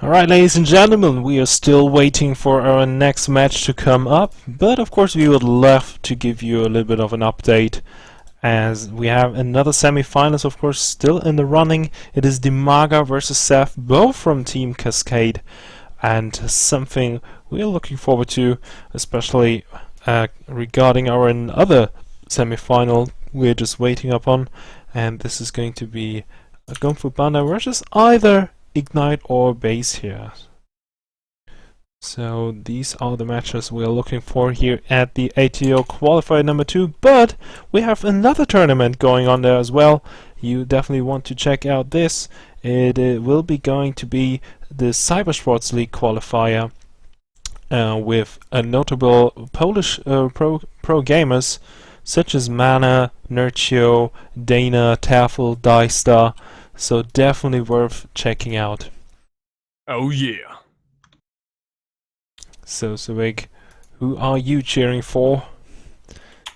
Alright, ladies and gentlemen, we are still waiting for our next match to come up, but of course we would love to give you a little bit of an update as we have another semi-finals, of course, still in the running. It is Dimaga versus Seth, both from Team Cascade, and something we're looking forward to, especially regarding our other semi-final we're just waiting upon, and this is going to be a Kung Fu Panda versus either Ignite or Base here. So these are the matches we're looking for here at the ATO Qualifier number 2, but we have another tournament going on there as well. You definitely want to check out this. It will be going to be the Cybersports League Qualifier with a notable Polish pro gamers such as Mana, Nurcio, Dana, Tafel, Dystar. So definitely worth checking out. Oh yeah. So Savig, who are you cheering for?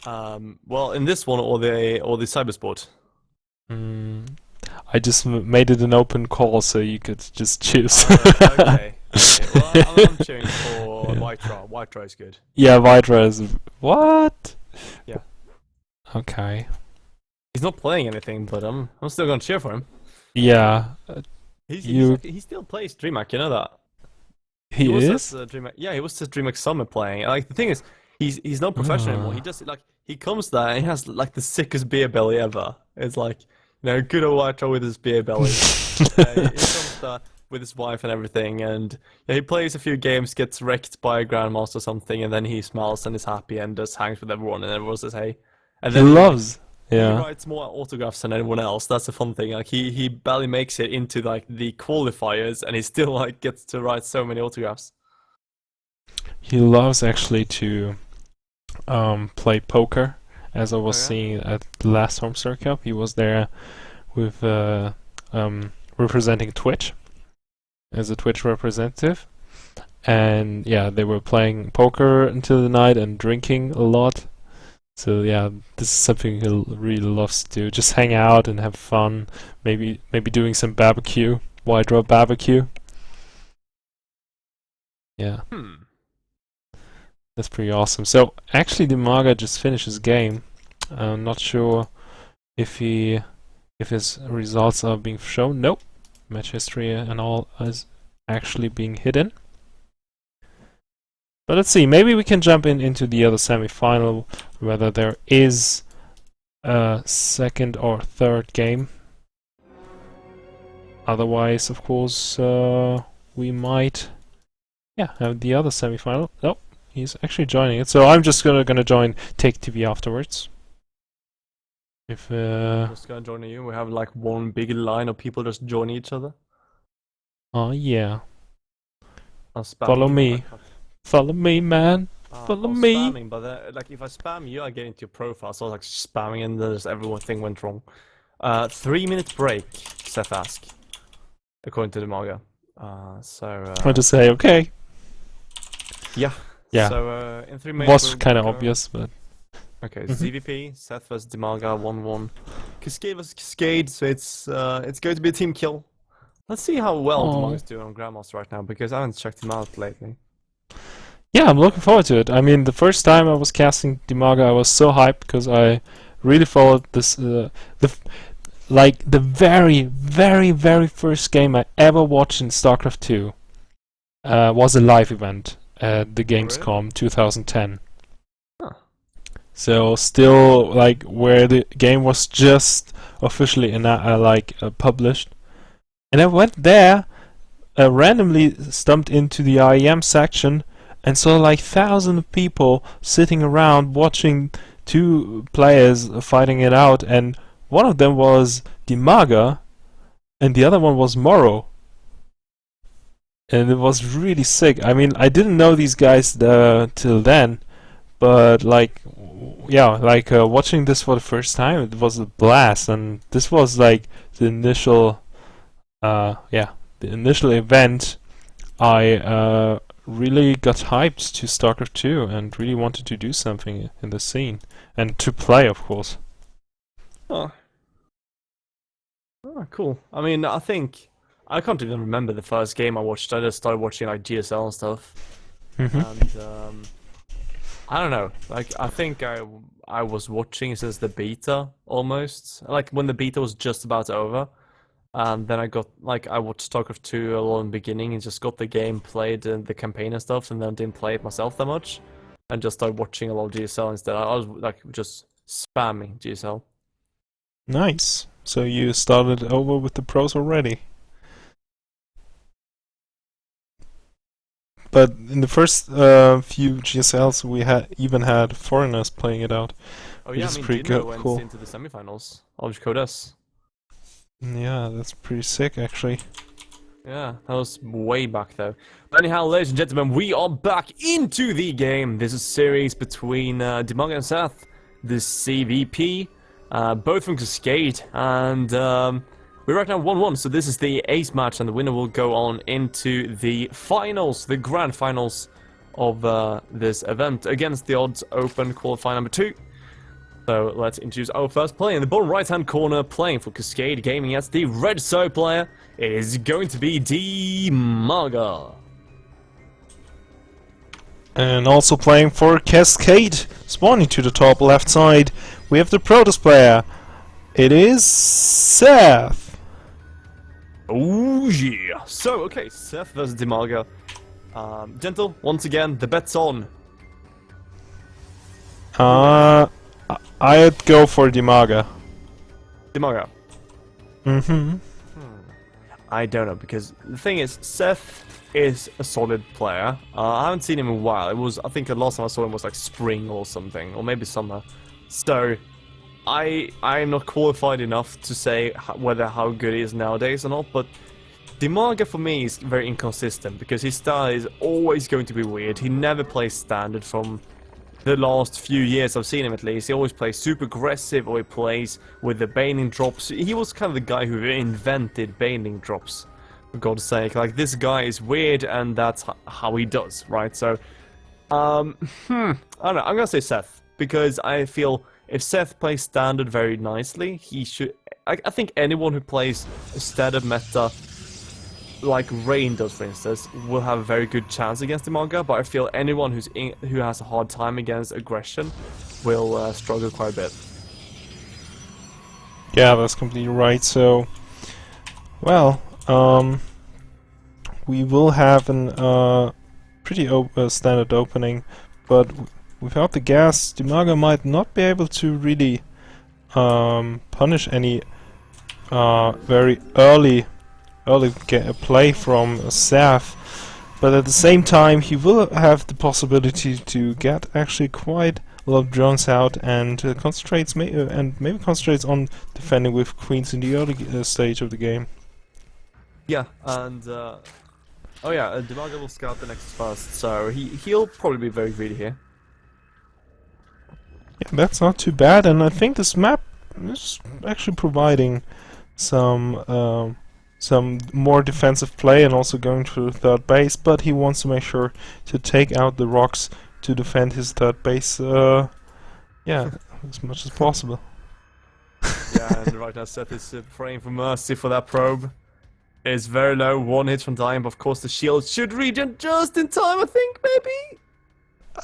Well, in this one or the cybersport. I just made it an open call, so you could just choose. Okay. Well, I'm cheering for Vitra. Vitra is good. Yeah, Vitra is what? Yeah. Okay. He's not playing anything, but I'm still gonna cheer for him. Yeah. He still plays DreamHack, you know that? He is? Yeah, he was at DreamHack Summer playing. Like the thing is, he's not professional anymore. He just he comes there and he has like the sickest beer belly ever. It's like, you know, good old Vitra with his beer belly. He comes there with his wife and everything, and he plays a few games, gets wrecked by a grandmaster or something, and then he smiles and is happy and just hangs with everyone, and everyone says hey. And then he writes more autographs than anyone else. That's the fun thing. Like he barely makes it into like the qualifiers, and he still like gets to write so many autographs. He loves actually to play poker, as I was seeing at the last Home Star Cup. He was there with representing Twitch as a Twitch representative, and yeah, they were playing poker until the night and drinking a lot. So yeah, this is something he really loves to do. Just hang out and have fun. Maybe doing some barbecue, wide draw barbecue. Yeah. That's pretty awesome. So actually Dimaga just finished his game. I'm not sure if his results are being shown. Nope. Match history and all is actually being hidden. But let's see, maybe we can jump into the other semi-final, whether there is a second or third game. Otherwise, of course, we might have the other semi-final. Nope, he's actually joining it. So I'm just gonna join Take TV afterwards. If just gonna join you. We have like one big line of people just joining each other. Oh yeah. Follow me. Follow me, man. Follow me. Spamming, but like if I spam you, I get into your profile. So I was like spamming, and there's everything went wrong. 3-minute break, Seth asked, according to the manga. I just say okay. Yeah. Yeah. So in 3 minutes. Was kind of obvious, but. Okay, ZVP, Seth vs Dimaga, 1-1. Cascade vs Cascade, so it's going to be a team kill. Let's see how well Dimaga's doing on Grandmaster right now, because I haven't checked him out lately. Yeah, I'm looking forward to it. I mean, the first time I was casting Dimaga, I was so hyped because I really followed this. The very, very, very first game I ever watched in StarCraft 2 was a live event at the Gamescom 2010. Huh. So still like where the game was just officially published, and I went there, randomly stumped into the IEM section. And saw like thousands of people sitting around watching two players fighting it out, and one of them was Dimaga, and the other one was Moro. And it was really sick. I mean, I didn't know these guys till then, but watching this for the first time, it was a blast. And this was like the initial event. I really got hyped to StarCraft 2 and really wanted to do something in the scene. And to play, of course. Oh, cool. I mean, I think I can't even remember the first game I watched. I just started watching like GSL and stuff, Mm-hmm. and I don't know. Like I think I was watching since the beta almost. Like when the beta was just about over, and then I got like I watched StarCraft 2 a lot in the beginning and just got the game, played the campaign and stuff, and then didn't play it myself that much, and just started watching a lot of GSL instead. I was like just spamming GSL. Nice. So you started over with the pros already. But in the first few GSLs, we had foreigners playing it out, Oh which yeah, I is mean pretty Dino went cool. into the semifinals of Codes. Yeah, that's pretty sick, actually. Yeah, that was way back though. But anyhow, ladies and gentlemen, we are back into the game. This is a series between Dimog and Seth, the CVP, both from Cascade, and we're right now 1-1, so this is the ace match, and the winner will go on into the finals, the grand finals of this event, against the Odds Open qualifier number 2. So let's introduce our first player in the bottom right-hand corner, playing for Cascade Gaming as the red side player. It is going to be Dimaga. And also playing for Cascade, spawning to the top left side, we have the Protoss player. It is Seth. Oh yeah. So okay, Seth versus Dimaga. Gentle, once again, the bet's on. I'd go for Dimaga. Dimaga. Mm-hmm. I don't know, because the thing is, Seth is a solid player. I haven't seen him in a while. It was, I think the last time I saw him was like spring or something, or maybe summer. So, I am not qualified enough to say whether how good he is nowadays or not, but Dimaga for me is very inconsistent, because his style is always going to be weird. He never plays standard from the last few years I've seen him at least. He always plays super aggressive, or he plays with the baning drops. He was kind of the guy who invented baning drops, for God's sake. Like, this guy is weird, and that's how he does, right? So, I don't know, I'm gonna say Seth, because I feel if Seth plays standard very nicely, he should... I think anyone who plays a standard meta like Rain does, for instance, will have a very good chance against Dimaga, but I feel anyone who has a hard time against aggression will struggle quite a bit. Yeah, that's completely right. So, well, we will have an pretty standard opening, but without the gas, Dimaga might not be able to really punish any very early play from Seth, but at the same time he will have the possibility to get actually quite a lot of drones out and concentrates maybe concentrates on defending with queens in the early stage of the game. Yeah, and oh yeah, Dimaga will scout the next first, so he'll probably be very greedy here. Yeah, that's not too bad, and I think this map is actually providing some more defensive play and also going to third base, but he wants to make sure to take out the rocks to defend his third base, yeah, as much as possible. Yeah, and right now Seth is praying for mercy for that probe. It's very low, one hit from dying, but of course the shield should regen just in time, I think, maybe?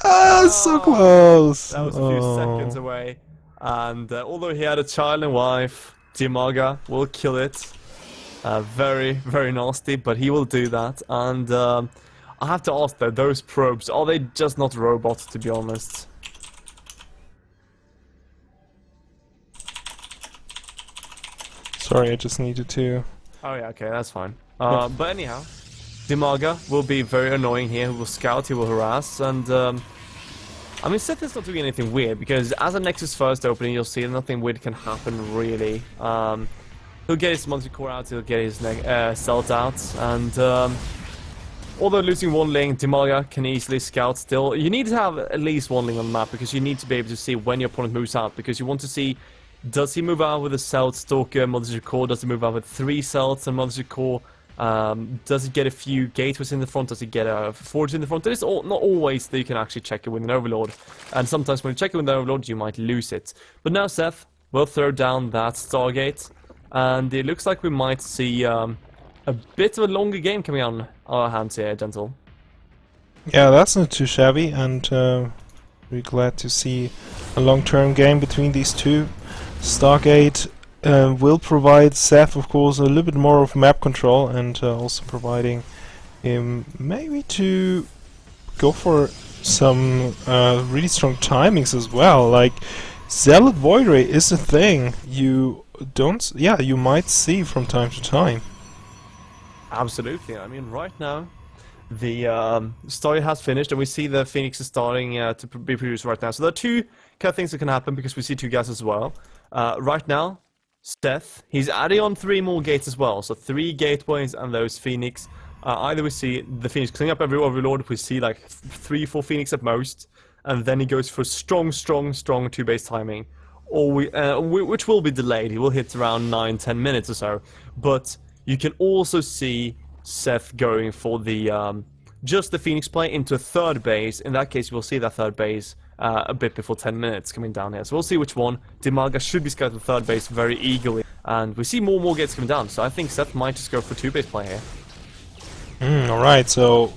Ah, so close! That was a few seconds away, and although he had a child and wife, Dimaga will kill it. Very, very nasty, but he will do that. And I have to ask though, those probes, are they just not robots, to be honest? Sorry, I just needed to... Oh yeah, okay, that's fine. But anyhow, Dimaga will be very annoying here. He will scout, he will harass, and I mean, Seth is not doing anything weird, because as a Nexus first opening, you'll see nothing weird can happen, really. He'll get his monster core out, he'll get his cells out, and although losing one link, Dimaga can easily scout still. You need to have at least one link on the map, because you need to be able to see when your opponent moves out, because you want to see, does he move out with a Celt Stalker, Mothership Core, does he move out with 3 Celts and Mothership Core, does he get a few gateways in the front, does he get a forge in the front? It is not always that you can actually check it with an Overlord, and sometimes when you check it with an Overlord, you might lose it. But now Seth will throw down that Stargate, and it looks like we might see a bit of a longer game coming on our hands here, Gentle. Yeah, that's not too shabby, and we're glad to see a long-term game between these two. Stargate will provide Seth, of course, a little bit more of map control, and also providing him maybe to go for some really strong timings as well. Like Zealot Void Ray is a thing you you might see from time to time. Absolutely. I mean, right now, the story has finished, and we see the Phoenix is starting to be produced right now. So there are two kind of things that can happen because we see two guys as well. Right now, Seth, he's adding on 3 more gates as well. So 3 gateways and those Phoenix. Either we see the Phoenix cleaning up every overlord, we see like 3, 4 Phoenix at most, and then he goes for strong 2-base timing, or which will be delayed. He will hit around 9-10 minutes or so. But you can also see Seth going for the just the Phoenix play into a 3rd base. In that case, we'll see that 3rd base a bit before 10 minutes coming down here. So we'll see which one. Dimaga should be scouting the 3rd base very eagerly, and we see more and more gates coming down. So I think Seth might just go for 2-base play here. Alright, so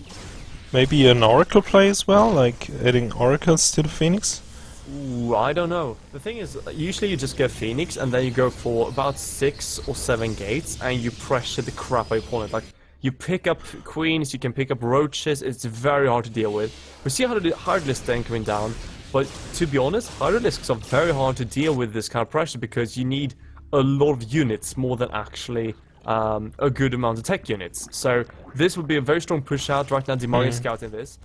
maybe an Oracle play as well, like adding Oracles to the Phoenix? Ooh, I don't know. The thing is, usually you just get Phoenix, and then you go for about 6 or 7 gates, and you pressure the crap out of your opponent. Like, you pick up queens, you can pick up roaches, it's very hard to deal with. We see Hardlist then coming down, but to be honest, Hardlists are very hard to deal with this kind of pressure because you need a lot of units more than actually a good amount of tech units. So this would be a very strong push out right now. Dimaga is scouting this.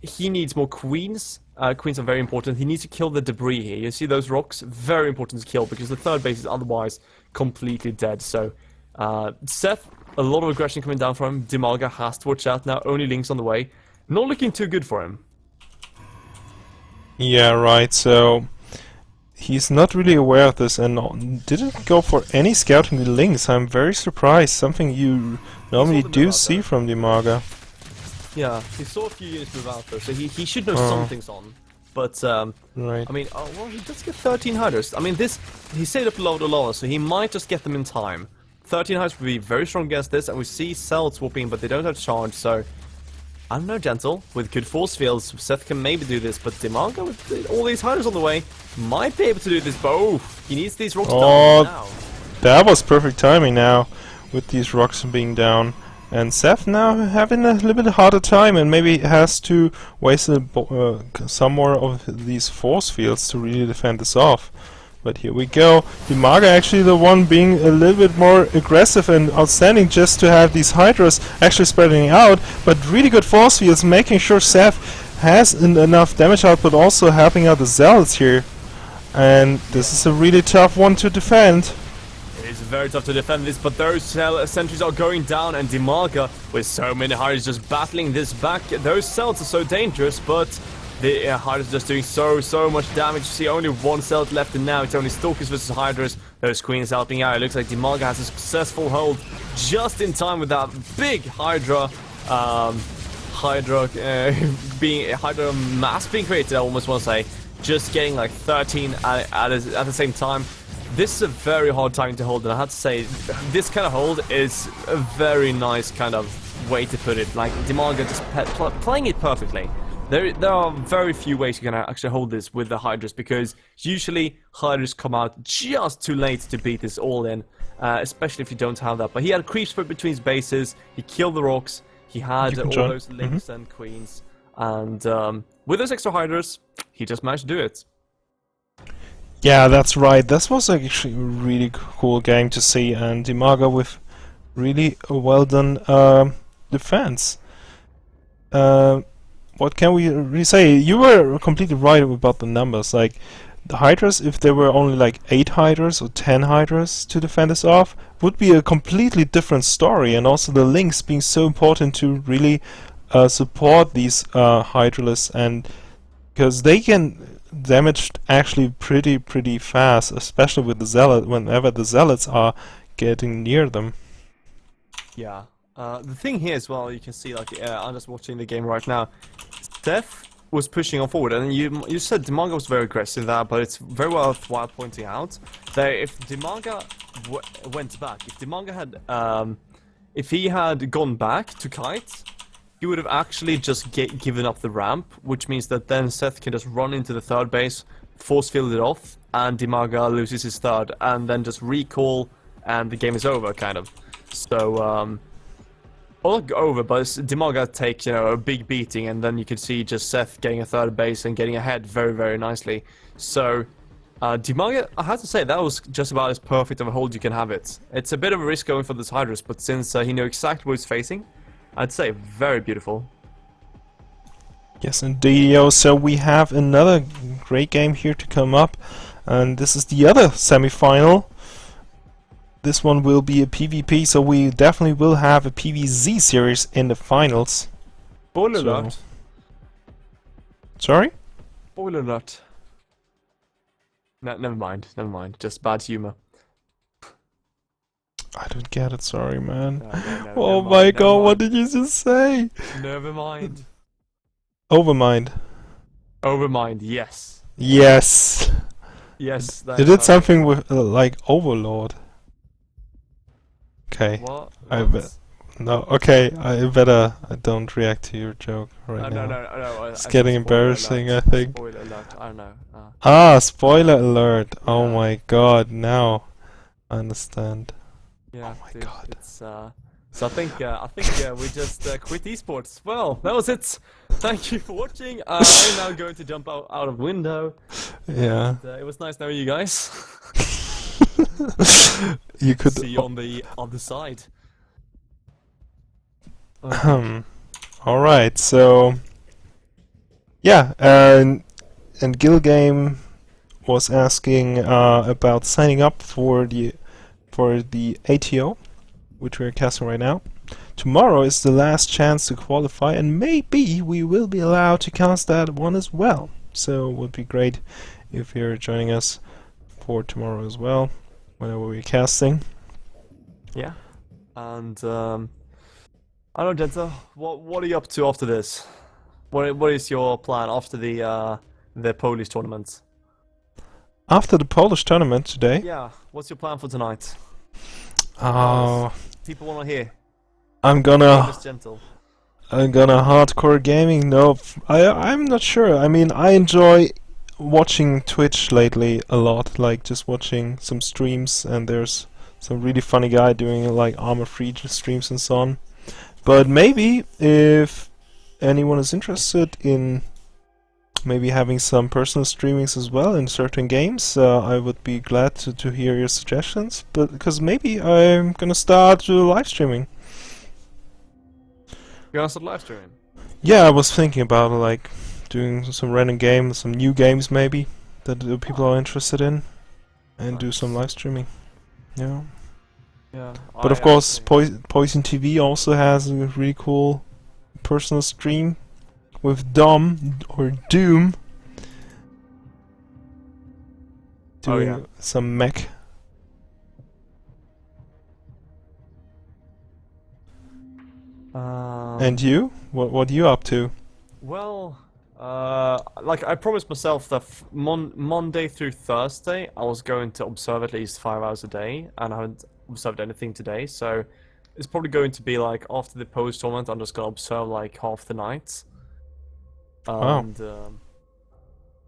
He needs more queens. Queens are very important. He needs to kill the debris here. You see those rocks? Very important to kill because the 3rd base is otherwise completely dead. So Seth, a lot of aggression coming down from him. Dimaga has to watch out now. Only Link's on the way. Not looking too good for him. Yeah, right, so he's not really aware of this and didn't go for any scouting the links. I'm very surprised. Something you normally do see from Dimaga. Yeah, he saw a few units move out though, so he should know something's on. But, right. I mean, oh, well, he does get 13 hiders. I mean, he saved up a lot of lower, so he might just get them in time. 13 hiders would be very strong against this, and we see Cell swooping, but they don't have charge, so I don't know, Gentle. With good force fields, Seth can maybe do this, but Dimaga, with all these hiders on the way, might be able to do this, but oh, he needs these rocks down now. That was perfect timing now, with these rocks being down. And Seth now having a little bit harder time, and maybe has to waste some more of these force fields to really defend this off. But here we go. Dimaga actually the one being a little bit more aggressive and outstanding, just to have these Hydras actually spreading out, but really good force fields, making sure Seth has enough damage output, also helping out the Zealots here. And this is a really tough one to defend. It's very tough to defend this, but those sentries are going down, and Dimaga, with so many Hydras just battling this back, those cells are so dangerous, but the Hydras just doing so much damage. You see only 1 cell left, and now it's only Stalkers versus Hydras. Those Queens helping out. It looks like Dimaga has a successful hold just in time with that big Hydra mass being created, I almost want to say. Just getting like 13 at the same time. This is a very hard time to hold, and I have to say, this kind of hold is a very nice kind of way to put it. Like, Dimaga just playing it perfectly. There are very few ways you can actually hold this with the Hydras, because usually Hydras come out just too late to beat this all in, especially if you don't have that. But he had a creep sprint between his bases, he killed the rocks, he had all those links and queens, and with those extra Hydras, he just managed to do it. Yeah, that's right. This was actually a really cool game to see, and Dimaga with really a well done defense. What can we really say? You were completely right about the numbers. Like, the Hydras, if there were only like 8 Hydras or 10 Hydras to defend us off, would be a completely different story. And also the links being so important to really support these Hydralists, and because they can damage actually pretty fast, especially with the Zealot, whenever the Zealots are getting near them. Yeah. The thing here as well, you can see, like, I'm just watching the game right now. Seth was pushing on forward, and you said Dimaga was very aggressive there, but it's very worthwhile pointing out that if Dimaga went back, if Dimaga had if he had gone back to kite, he would have actually just given up the ramp, which means that then Seth can just run into the third base, force field it off, and Dimaga loses his third, and then just recall, and the game is over, kind of. So, well, not over, but Dimaga takes, you know, a big beating, and then you can see just Seth getting a third base and getting ahead very, very nicely. So, Dimaga, I have to say, that was just about as perfect of a hold you can have it. It's a bit of a risk going for this Hydrus, but since he knew exactly what he's facing, I'd say very beautiful. Yes, indeed. So we have another great game here to come up, and this is the other semi-final. This one will be a PvP, so we definitely will have a PvZ series in the finals. Spoiler alert. Sorry? Spoiler alert. No, never mind, never mind. Just bad humor. I don't get it, sorry, man. No, oh my god, what did you just say? Never mind. Overmind. Overmind, yes. Yes. Yes. You did something with, like, Overlord. Okay. What? I bet. No, okay, I don't react to your joke right now. No. It's getting embarrassing, I think. Spoiler alert, I don't know. Ah, spoiler alert. Yeah. Oh my god, now I understand. Yeah, oh my dude, god. It's, so I think we just quit esports. Well, that was it. Thank you for watching. I'm now going to jump out of window. Yeah. And, it was nice knowing you guys. You could see you on the other side. Alright, so yeah, and Gilgame was asking about signing up for the ATO, which we're casting right now. Tomorrow is the last chance to qualify, and maybe we will be allowed to cast that one as well. So it would be great if you're joining us for tomorrow as well, whenever we're casting. Yeah, and I don't know, Genta, what are you up to after this? What is your plan after the Polish tournament? After the Polish tournament today? Yeah, what's your plan for tonight? People want to hear. I'm gonna gentle. hardcore gaming. No, I'm not sure. I mean, I enjoy watching Twitch lately a lot, like just watching some streams, and there's some really funny guy doing like armor-free streams and so on. But maybe if anyone is interested in maybe having some personal streamings as well in certain games, I would be glad to hear your suggestions. But because maybe I'm gonna start live streaming. You're gonna start live streaming? Yeah, I was thinking about like doing some random games, some new games maybe that people are interested in, and do some live streaming. Yeah. Yeah. But of course, Poison TV also has a really cool personal stream with Dom or Doom doing some mech. And you? What are you up to? Well, like I promised myself that Monday through Thursday I was going to observe at least 5 hours a day, and I haven't observed anything today, so it's probably going to be like after the post tournament I'm just gonna observe like half the night. And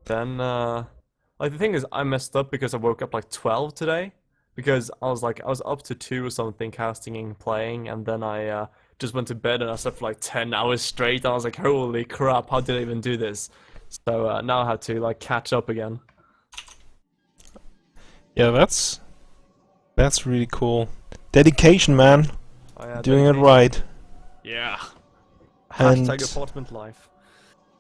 then like the thing is I messed up because I woke up like 12 today, because I was up to 2 or something casting and playing, and then I just went to bed and I slept for like 10 hours straight. I was like, holy crap, how did I even do this? So now I have to like catch up again. Yeah, that's really cool. Dedication, man. Oh, yeah, doing dedication. it right. Yeah. And Hashtag apartment life.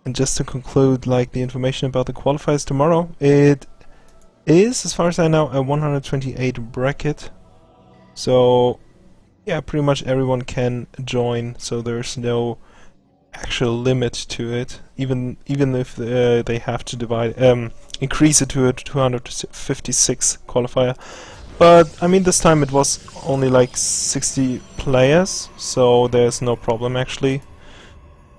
And just to conclude, like the information about the qualifiers tomorrow, it is, as far as I know, a 128 bracket. So yeah, pretty much everyone can join. So there's no actual limit to it. Even if they have to divide, increase it to a 256 qualifier. But I mean, this time it was only like 60 players, so there's no problem actually.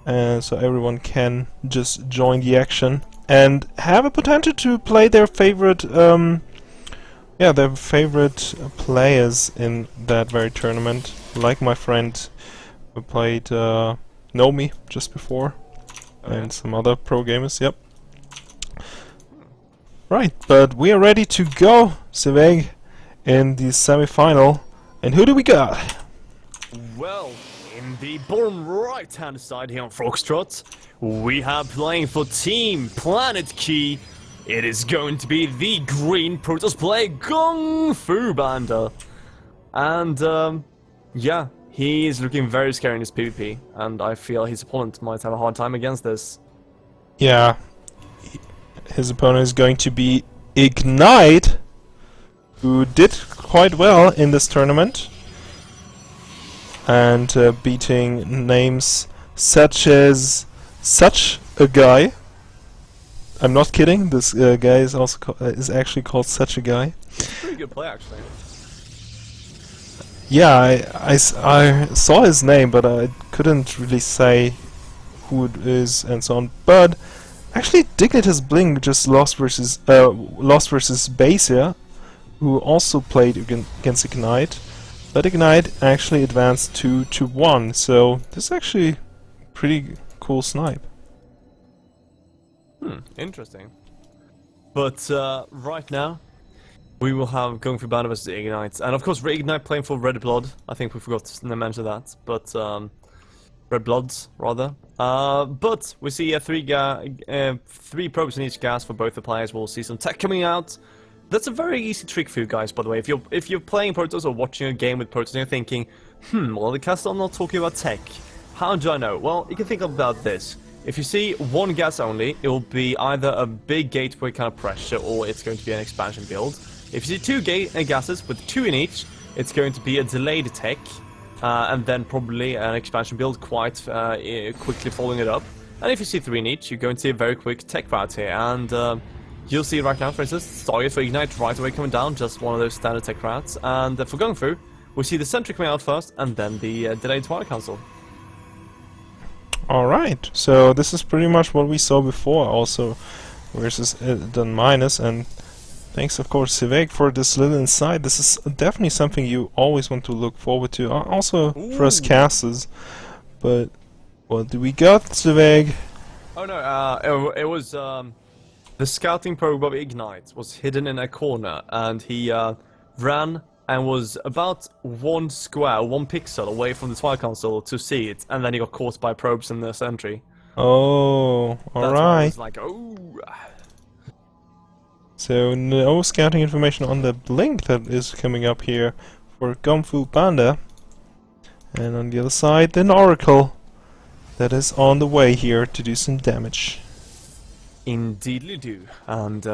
So everyone can just join the action and have a potential to play their favorite yeah, their favorite players in that very tournament, like my friend who played Nomi just before, and some other pro gamers. Yep. Right, but we are ready to go, Sveg, in the semi-final. And who do we got? Well, in the bottom right-hand side here on Foxtrot, we have playing for Team Planet Key. It is going to be the green Protoss player Kung Fu Banda. And, yeah, he is looking very scary in his PvP, and I feel his opponent might have a hard time against this. Yeah, his opponent is going to be Ignite, who did quite well in this tournament, and beating names such as Such a Guy. I'm not kidding. This guy is also is actually called Such a Guy. Pretty good play, actually. Yeah, I saw his name, but I couldn't really say who it is and so on. But actually, Dignitas Bling just lost versus Basia, who also played against Ignite. But Ignite actually advanced 2-1, so this is actually pretty cool snipe. Interesting. But right now, we will have Kung Fu Banda versus Ignite. And of course, Ignite playing for Red Blood. I think we forgot to mention that. But, Red Bloods, rather. But we see three probes in each gas for both the players. We'll see some tech coming out. That's a very easy trick for you guys, by the way. If you're playing Protoss or watching a game with Protoss and you're thinking, well, the cast are not talking about tech. How do I know? Well, you can think about this. If you see one gas only, it will be either a big gateway kind of pressure or it's going to be an expansion build. If you see two gases with two in each, it's going to be a delayed tech, and then probably an expansion build quite quickly following it up. And if you see three in each, you're going to see a very quick tech route here. And you'll see right now, for instance, target for Ignite right away coming down, just one of those standard tech routes. And for Kung Fu, we see the sentry coming out first, and then the delayed Twilight Council. Alright, so this is pretty much what we saw before also versus the minus, and thanks of course Sveg for this little insight. This is definitely something you always want to look forward to, also for us casters. But what do we got, Sveg? Oh no, it was the scouting probe of Ignite was hidden in a corner, and he ran and was about one pixel away from the Twilight Council to see it, and then he got caught by probes in the sentry. Oh, alright. That's why I was like, oh. So no scouting information on the blink that is coming up here for Kung Fu Panda. And on the other side, an Oracle that is on the way here to do some damage. Indeedly do. And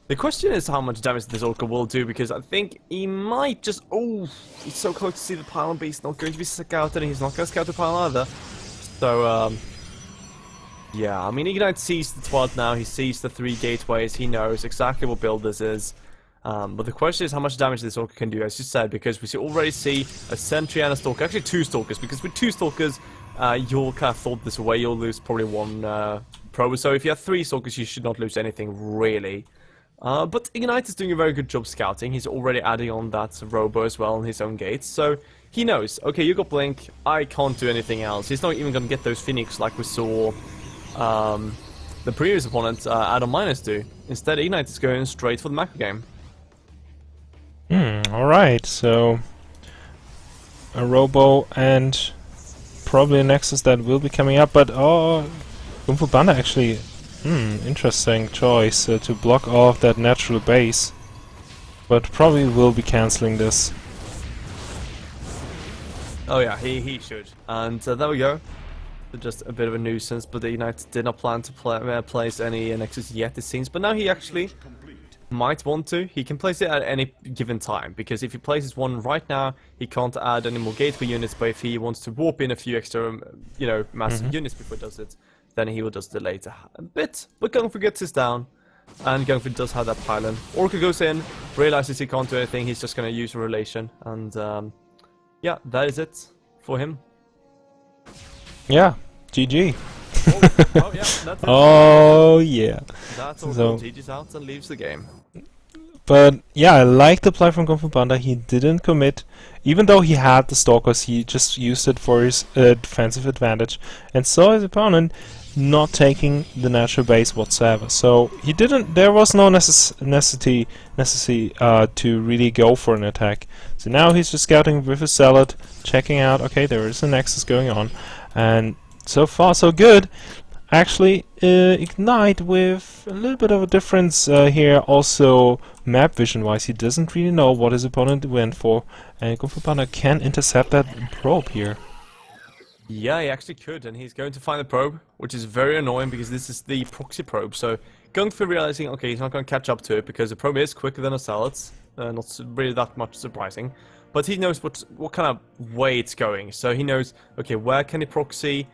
the question is how much damage this Oracle will do, because I think he might just... Oh, he's so close to see the pylon, but he's not going to be scouted, and he's not going to scout the pylon either. So, yeah, I mean, Ignite sees the Twilight now, he sees the three gateways, he knows exactly what build this is. But the question is how much damage this Orca can do, as you said, because we already see a Sentry and a Stalker, actually two Stalkers, because with two Stalkers, you'll kind of thought this away, you'll lose probably one probe. So if you have three Stalkers, you should not lose anything, really. But Ignite is doing a very good job scouting. He's already adding on that Robo as well on his own gates. So he knows, okay, you got Blink, I can't do anything else. He's not even going to get those Phoenix like we saw the previous opponent add on minus do. Instead, Ignite is going straight for the macro game. Alright, so a Robo and probably a Nexus that will be coming up, but oh, Kung Fu Panda actually... interesting choice to block off that natural base, but probably will be cancelling this. Oh yeah, he should. And there we go. Just a bit of a nuisance, but the United did not plan to place any Nexus yet, it seems. But now he actually might want to. He can place it at any given time, because if he places one right now, he can't add any more gateway units, but if he wants to warp in a few extra, you know, massive units before he does it, then he will just delay it a bit. But Gung Fu gets this down, and Gung Fu does have that pylon. Orca goes in, realizes he can't do anything, he's just going to use a relation, and yeah, that is it for him. Yeah, GG. Oh yeah, that's it. Oh yeah. That's all. So, GG's out and leaves the game. But yeah, I like the play from Kung Fu Panda. He didn't commit. Even though he had the stalkers, he just used it for his defensive advantage and saw his opponent not taking the natural base whatsoever. So he didn't. There was no necessity to really go for an attack. So now he's just scouting with his salad, checking out. Okay, there is a nexus going on, and so far so good. Actually, Ignite with a little bit of a difference here. Also, map vision wise, he doesn't really know what his opponent went for, and Kung Fu Panda can intercept that probe here. Yeah, he actually could, and he's going to find the probe, which is very annoying because this is the proxy probe. So Gung Fu realizing, okay, he's not going to catch up to it because the probe is quicker than a salad. Not really that much surprising, but he knows what kind of way it's going. So he knows, okay, where can he proxy?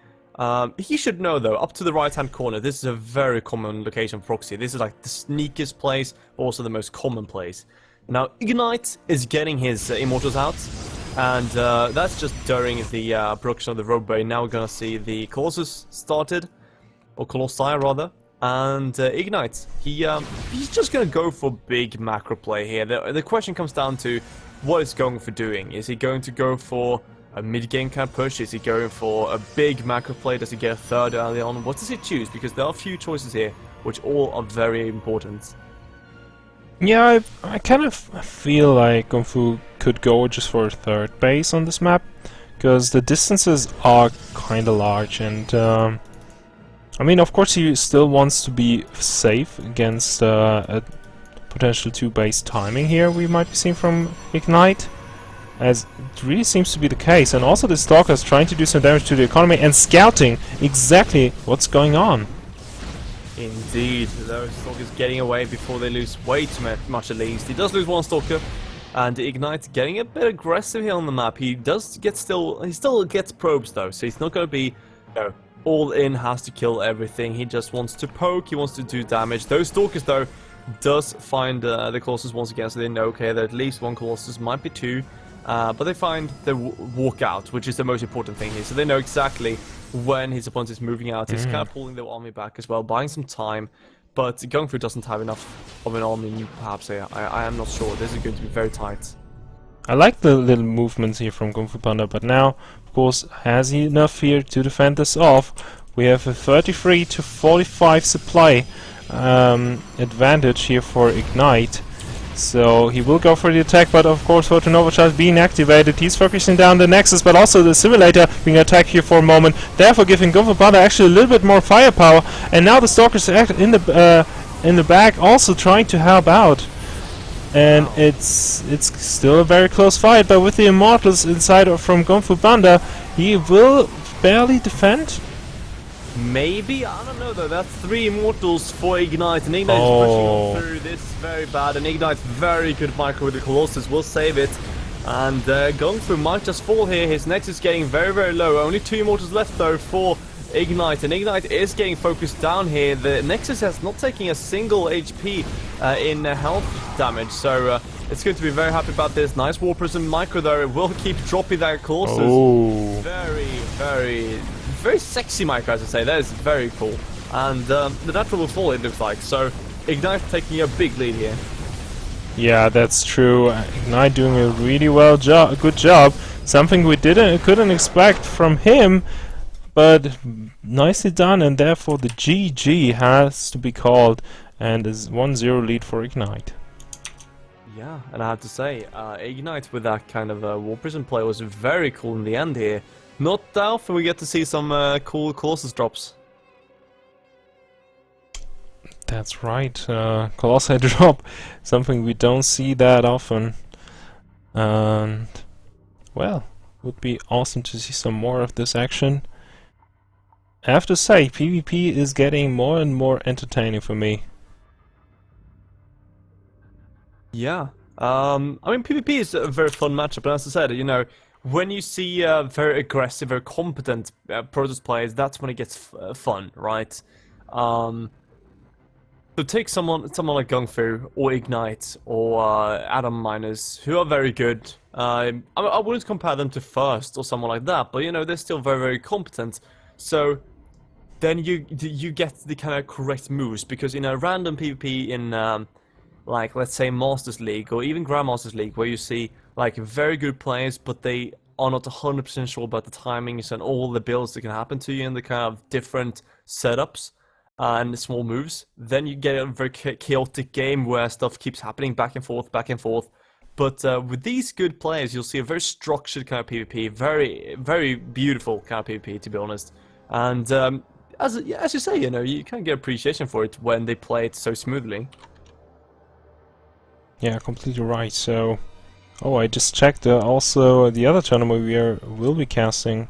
He should know though, up to the right hand corner, this is a very common location for proxy. This is like the sneakiest place, but also the most common place. Now Ignite is getting his Immortals out, and that's just during the production of the roadway. Now we're gonna see the Colossus started, or Colossi rather, and Ignite. He's just gonna go for big macro play here. The question comes down to what is going for doing. Is he going to go for a mid-game kind of push? Is he going for a big macro play? Does he get a third early on? What does he choose? Because there are a few choices here, which all are very important. Yeah, I kind of feel like Kung Fu could go just for a third base on this map, because the distances are kind of large, and I mean, of course, he still wants to be safe against a potential two-base timing here we might be seeing from Ignite, as it really seems to be the case. And also the Stalkers trying to do some damage to the economy and scouting exactly what's going on. Indeed, those Stalkers getting away before they lose way too much at least. He does lose one Stalker, and Ignite getting a bit aggressive here on the map. He still gets probes though, so he's not going to be, all in, has to kill everything. He just wants to poke, he wants to do damage. Those Stalkers though does find the Colossus once again, so they know, okay, that at least one Colossus, might be two. But they find the walk out, which is the most important thing here. So they know exactly when his opponent is moving out. He's kind of pulling their army back as well, buying some time. But Gung Fu doesn't have enough of an army, perhaps here. I am not sure. This is going to be very tight. I like the little movements here from Kung Fu Panda, but now, of course, has he enough here to defend this off? We have a 33 to 45 supply advantage here for Ignite. So he will go for the attack, but of course Photonova Charge being activated, he's focusing down the Nexus, but also the Simulator being attacked here for a moment, therefore giving Kung Fu Panda actually a little bit more firepower. And now the Stalkers in the back also trying to help out. And it's still a very close fight, but with the Immortals inside from Kung Fu Panda, he will barely defend. Maybe? I don't know though. That's 3 Immortals for Ignite, and Ignite is pushing on through. This is very bad, and Ignite's very good micro with the Colossus will save it. And Gung Fu might just fall here. His Nexus is getting very, very low. Only 2 Immortals left though for Ignite, and Ignite is getting focused down here. The Nexus has not taking a single HP in health damage, so it's going to be very happy about this. Nice War Prism micro though. It will keep dropping that Colossus. Oh. Very sexy micro, as I say. That is very cool. And the natural will fall, it looks like. So Ignite taking a big lead here. Yeah, that's true. Ignite doing a really good job. Something we couldn't expect from him, but nicely done. And therefore the GG has to be called, and is 1-0 lead for Ignite. Yeah, and I have to say, Ignite with that kind of War Prism play was very cool in the end here. Not often we get to see some cool Colossus drops. That's right, Colossi drop, something we don't see that often. And, well, would be awesome to see some more of this action. I have to say, PvP is getting more and more entertaining for me. Yeah, I mean, PvP is a very fun matchup, and as I said, you know, when you see very aggressive, very competent Protoss players, that's when it gets fun, right? So take someone like Gung Fu or Ignite or Atom Miners, who are very good. I wouldn't compare them to First or someone like that, but you know, they're still very, very competent. So then you get the kind of correct moves, because in a random PvP in like let's say Masters League or even Grandmasters League, where you see like very good players, but they are not 100% sure about the timings and all the builds that can happen to you in the kind of different setups and small moves. Then you get a very chaotic game where stuff keeps happening back and forth, back and forth. But with these good players, you'll see a very structured kind of PvP, very, very beautiful kind of PvP, to be honest. And as you say, you know, you kind of get appreciation for it when they play it so smoothly. Yeah, completely right. So, oh, I just checked also the other tournament will be casting,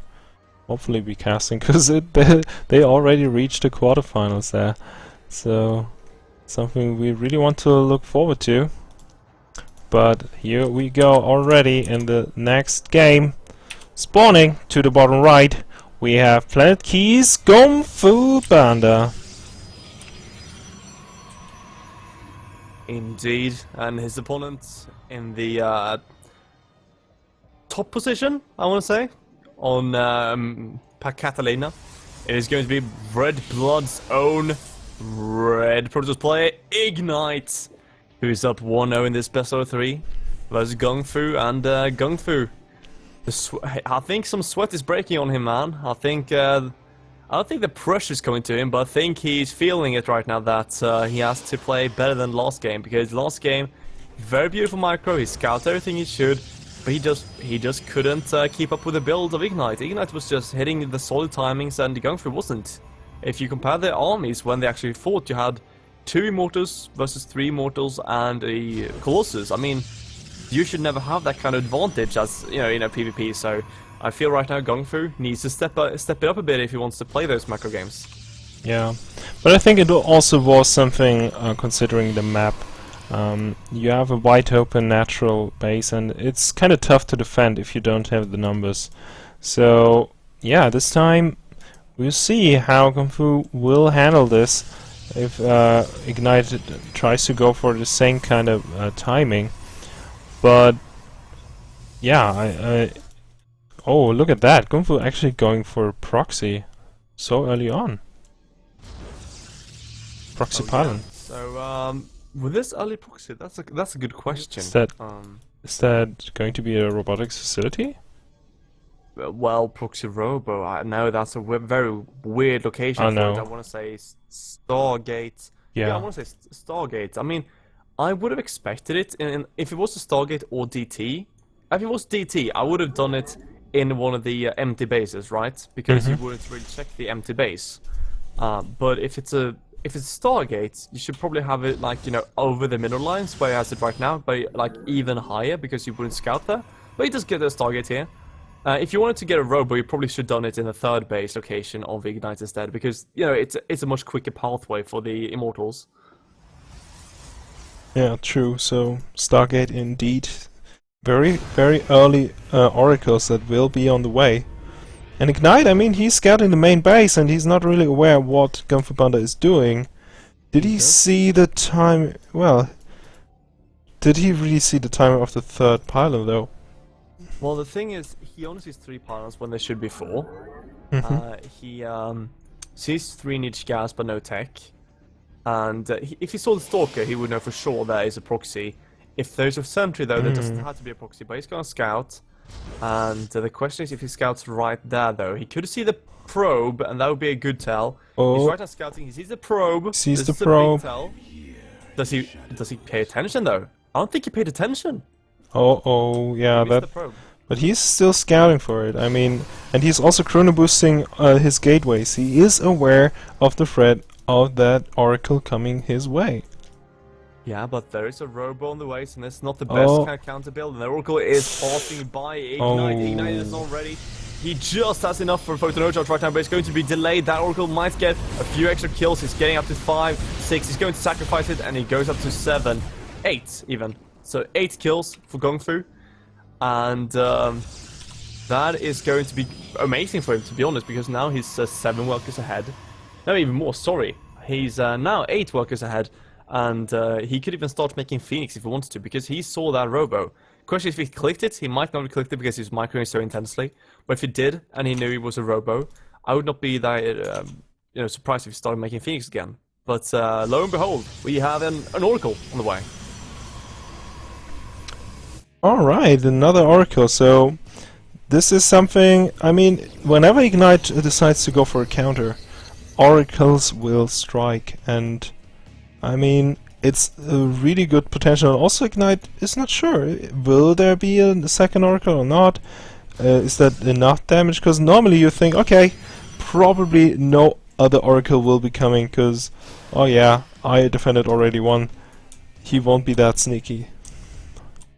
hopefully be casting, because they already reached the quarterfinals there. So, something we really want to look forward to. But here we go already in the next game. Spawning to the bottom right, we have Planet Keys Kung Fu Panda. Indeed, and his opponent in the top position, I want to say, on Catalina. It is going to be Red Blood's own Red Protoss player, Ignite, who is up 1-0 in this best of 3 versus Gung Fu, and Gung Fu. I think some sweat is breaking on him, man. I don't think the pressure's coming to him, but I think he's feeling it right now that he has to play better than last game, because last game, very beautiful micro, he scouted everything he should, but he just couldn't keep up with the build of Ignite. Ignite was just hitting the solid timings, and the Gung Fu wasn't. If you compare the armies when they actually fought, you had 2 Immortals versus 3 Immortals and a Colossus. I mean, you should never have that kind of advantage as, you know, in a PvP, so I feel right now Gung Fu needs to step it up a bit if he wants to play those macro games. Yeah, but I think it also was something considering the map. You have a wide open natural base, and it's kind of tough to defend if you don't have the numbers. So yeah, this time we'll see how Kung Fu will handle this if Ignite tries to go for the same kind of timing. But yeah, oh, look at that! Kung Fu actually going for proxy so early on. Proxy pylon. Yeah. So with this early proxy, that's a good question. Is that going to be a robotics facility? Well, Proxy Robo, I know that's a very weird location for it. I want to say Stargate. Yeah, I want to say Stargate. I mean, I would have expected it if it was a Stargate or DT. If it was DT, I would have done it in one of the empty bases, right? Because you wouldn't really check the empty base. But if it's Stargate, you should probably have it, like, you know, over the middle lines where he has it right now, but like even higher because you wouldn't scout there. But he does get a Stargate here. If you wanted to get a Robo, you probably should have done it in the 3rd base location of Ignite instead, because, you know, it's a much quicker pathway for the Immortals. Yeah, true. So Stargate indeed. Very, very early oracles that will be on the way. And Ignite, I mean, he's scouting the main base and he's not really aware what Kung Fu Panda is doing. Did he see the time? Well, did he really see the time of the 3rd pylon though? Well, the thing is, he only sees 3 pylons when there should be 4. He sees 3 niche gas but no tech. And if he saw the Stalker, he would know for sure there is a proxy. If there's a sentry though, there doesn't have to be a proxy, but he's gonna scout. And the question is if he scouts right there though. He could see the probe, and that would be a good tell. Oh. He's right now scouting, he sees the probe. Sees the probe. Does he pay attention though? I don't think he paid attention. Oh, yeah, He missed the probe. But he's still scouting for it. I mean, and he's also chrono boosting his gateways. He is aware of the threat of that oracle coming his way. Yeah, but there is a Robo on the way, and it's not the best kind of counter build. And the oracle is passing by Ignite. Ignite is not ready. He just has enough for a photo no charge right now, but it's going to be delayed. That oracle might get a few extra kills. He's getting up to 5, 6. He's going to sacrifice it, and he goes up to 7, 8 even. So 8 kills for Kung Fu. And that is going to be amazing for him, to be honest, because now he's 7 workers ahead. No, even more, sorry. He's now 8 workers ahead, and he could even start making Phoenix if he wanted to, because he saw that Robo. Question is, if he clicked it, he might not have clicked it because he's microing so intensely. But if he did, and he knew he was a Robo, I would not be that surprised if he started making Phoenix again. But lo and behold, we have an Oracle on the way. Alright, another Oracle. So this is something, I mean, whenever Ignite decides to go for a counter, Oracles will strike, and I mean, it's a really good potential. Also, Ignite is not sure. Will there be a second Oracle or not? Is that enough damage? Because normally you think, okay, probably no other Oracle will be coming, because, oh yeah, I defended already one. He won't be that sneaky.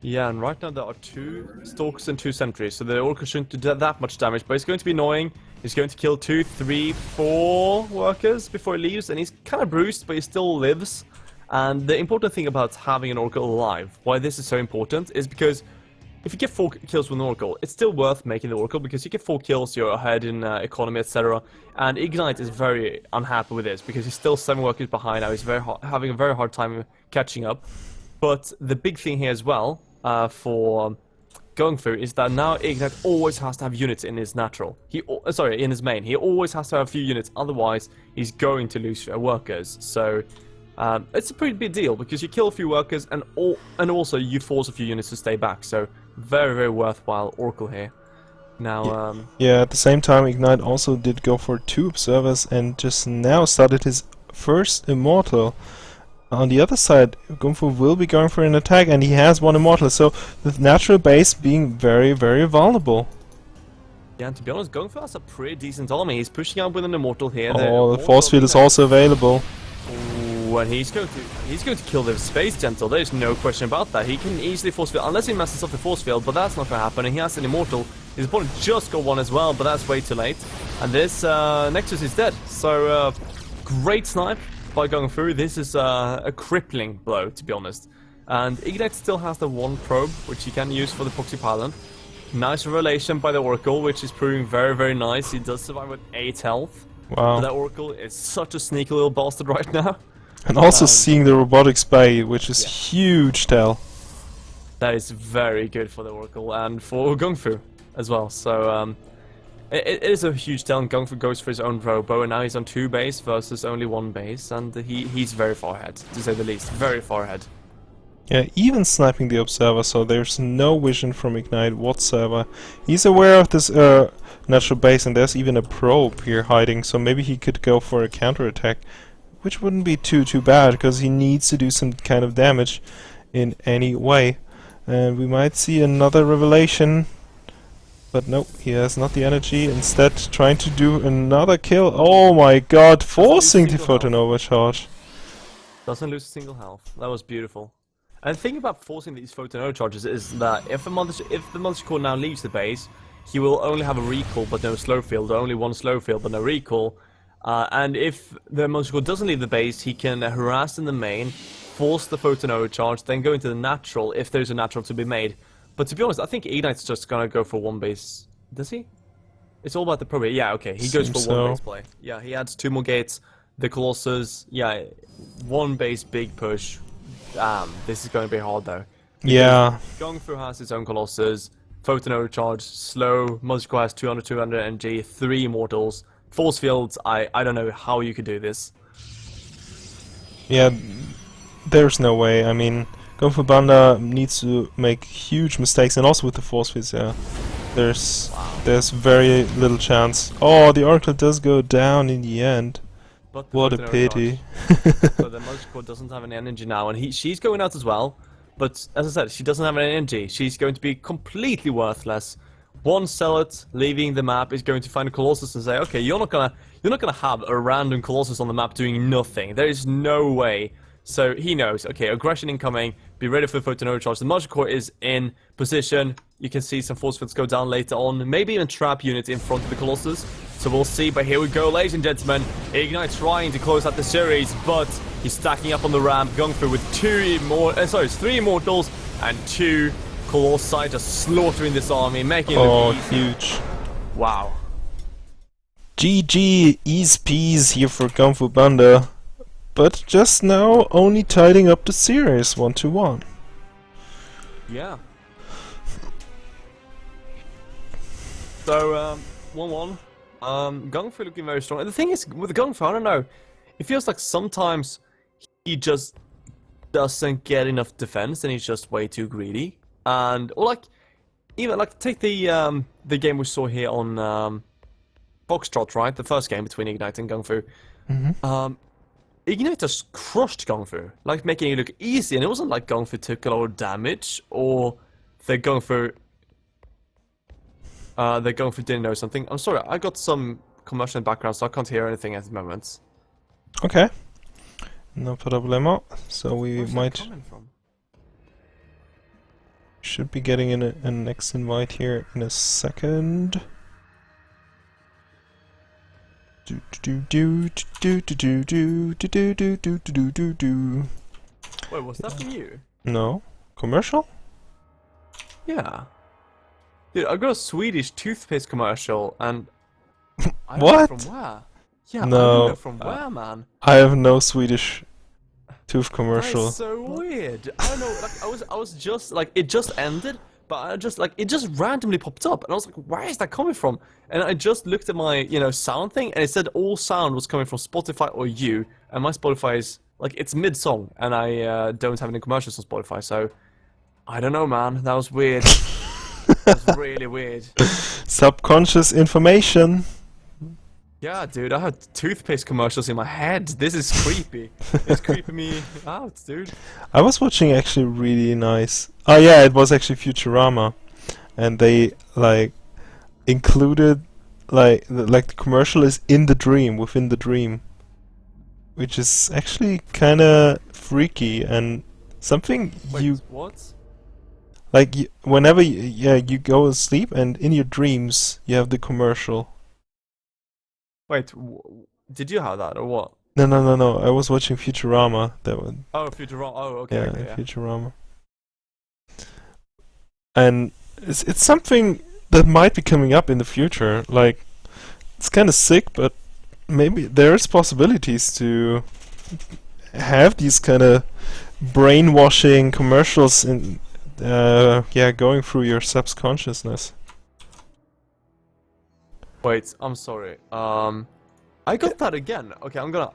Yeah, and right now there are 2 Stalkers and 2 Sentries, so the Oracle shouldn't do that much damage, but it's going to be annoying. He's going to kill 2, 3, 4 workers before he leaves, and he's kind of bruised, but he still lives. And the important thing about having an Oracle alive, why this is so important, is because if you get 4 kills with an Oracle, it's still worth making the Oracle, because you get 4 kills, you're ahead in economy, etc. And Ignite is very unhappy with this, because he's still 7 workers behind now, he's having a very hard time catching up. But the big thing here as well, for going through, is that now Ignite always has to have units in his natural. In his main. He always has to have a few units, otherwise he's going to lose workers. So it's a pretty big deal, because you kill a few workers and also you force a few units to stay back. So very, very worthwhile Oracle here. Now, yeah, at the same time, Ignite also did go for 2 observers and just now started his first immortal. On the other side, Gungfu will be going for an attack, and he has 1 immortal, so the natural base being very, very vulnerable. yeah, and to be honest, Gongfu has a pretty decent army. He's pushing out with an immortal here. Oh, the force field is also available. Ooh, and he's going to kill the Space Gentle. There's no question about that. He can easily force field, unless he messes up the force field, but that's not going to happen. And he has an immortal. His opponent just got 1 as well, but that's way too late. And this Nexus is dead. So great snipe by going through. This is a crippling blow, to be honest. And Ignite still has the 1 probe, which he can use for the proxy pylon. Nice revelation by the Oracle, which is proving very, very nice. He does survive with 8 health. Wow. But that Oracle is such a sneaky little bastard right now. And also seeing the robotics bay, which is huge tell. That is very good for the Oracle and for Gungfu as well. So it is a huge tell, and Gungfu goes for his own robo, and now he's on 2 base versus only 1 base, and he's very far ahead, to say the least. Very far ahead. Yeah, even sniping the observer, so there's no vision from Ignite whatsoever. He's aware of this natural base, and there's even a probe here hiding, so maybe he could go for a counterattack, which wouldn't be too bad, because he needs to do some kind of damage in any way. And we might see another revelation, but nope, he has not the energy. Instead, trying to do another kill. Oh my god, forcing the photon overcharge. Doesn't lose a single health. That was beautiful. And the thing about forcing these photon overcharges is that if the monster core now leaves the base, he will only have a recall but no slow field, or only 1 slow field but no recall. And if the monster core doesn't leave the base, he can harass in the main, force the photon overcharge, then go into the natural if there's a natural to be made. But to be honest, I think Ignite's just gonna go for 1 base. Does he? It's all about the probate. Yeah, okay, he goes for 1 base play. Yeah, he adds 2 more gates. The Colossus, yeah, 1 base big push. This is going to be hard though. Yeah. Gongfu has his own Colossus, Photon Overcharge, slow, Muziko has 200 energy, 3 immortals, force fields. I don't know how you could do this. Yeah, there's no way. I mean, Gunfu Banda needs to make huge mistakes, and also with the force fields, yeah. There's very little chance. Oh, the Oracle does go down in the end. But what a pity. So the Muziko doesn't have any energy now, and she's going out as well. But as I said, she doesn't have any energy. She's going to be completely worthless. 1 Zealot leaving the map is going to find a Colossus and say, okay, you're not gonna have a random Colossus on the map doing nothing. There is no way. So he knows, okay, aggression incoming, be ready for the photon overcharge. The Magic Core is in position. You can see some force fields go down later on, maybe even trap units in front of the Colossus. So we'll see, but here we go, ladies and gentlemen. Ignite trying to close out the series, but he's stacking up on the ramp, going through with 3 Immortals and 2 Colossi, just slaughtering this army, making it look easy. Huge. Wow. GG, ease peas here for Gunfu Banda. But just now, only tidying up the series 1-1. Yeah. So, 1-1. Gungfu looking very strong. And the thing is, with Gungfu, I don't know. It feels like sometimes he just doesn't get enough defense and he's just way too greedy. and or like even like take the game we saw here on Foxtrot, right? The first game between Ignite and Gung Fu. Ignite just crushed Gung Fu, like making it look easy, and it wasn't like Gung Fu took a lot of damage or the Gung Fu didn't know something. I'm sorry, I got some commotion in the background, so I can't hear anything at the moment. Okay. No problemo. So we Where's that might coming from? should be getting in a next invite here in a second. Do do do do do do do do do do do do do. Wait, was that from you? No commercial. Yeah. Dude, I got a Swedish toothpaste commercial, and I don't What? know from where. Yeah, No, I don't know from where, man. I have no Swedish tooth That commercial. is so weird. I don't know. Like, I was just like, it just ended, but I just like, it just randomly popped up, and I was like, where is that coming from? And I just looked at my, sound thing, and it said all sound was coming from Spotify or you, and my Spotify is like, it's mid-song, and I don't have any commercials on Spotify, so I don't know, man. That was weird. That was really weird. Subconscious information. Yeah, dude, I had toothpaste commercials in my head. This is creepy. It's creeping me out, dude. I was watching actually really nice. Oh yeah, it was actually Futurama, and they like included like the commercial is in the dream, within the dream, which is actually kind of freaky and something Wait, you what? like. Whenever you go to sleep and in your dreams you have the commercial. Wait, did you have that or what? No. I was watching Futurama. That one. Oh, Futurama. Oh, okay, Yeah, okay, yeah. Futurama. And it's something that might be coming up in the future. Like, it's kind of sick, but maybe there's possibilities to have these kind of brainwashing commercials in, going through your subconsciousness. Wait, I'm sorry. I got that again. Okay, I'm gonna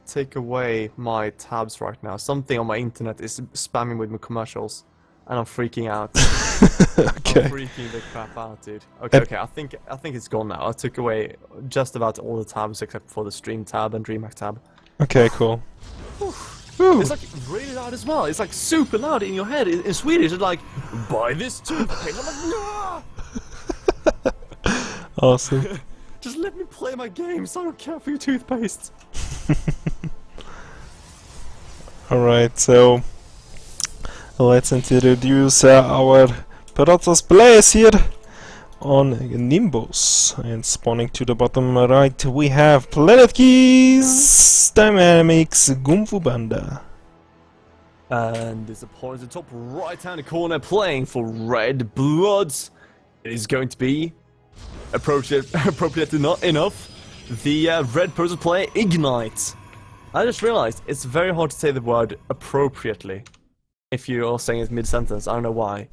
take away my tabs right now. Something on my internet is spamming with my commercials, and I'm freaking out. Okay. I'm freaking the crap out, dude. Okay. I think it's gone now. I took away just about all the tabs except for the stream tab and DreamHack tab. Okay, cool. Whew. It's like really loud as well. It's like super loud in your head. In Swedish, it's like, buy this toothpaste. I'm like, no! Awesome. Just let me play my games. I don't care for your toothpaste. Alright, so let's introduce our Protoss players here on Nimbus. And spawning to the bottom right, we have Planet Keys, Dynamics, Gumfu Banda. And this opponent in the top right-hand corner playing for Red Bloods. It is going to be appropriate enough. The Red Protoss player Ignite. I just realized it's very hard to say the word appropriately if you're saying it mid-sentence. I don't know why.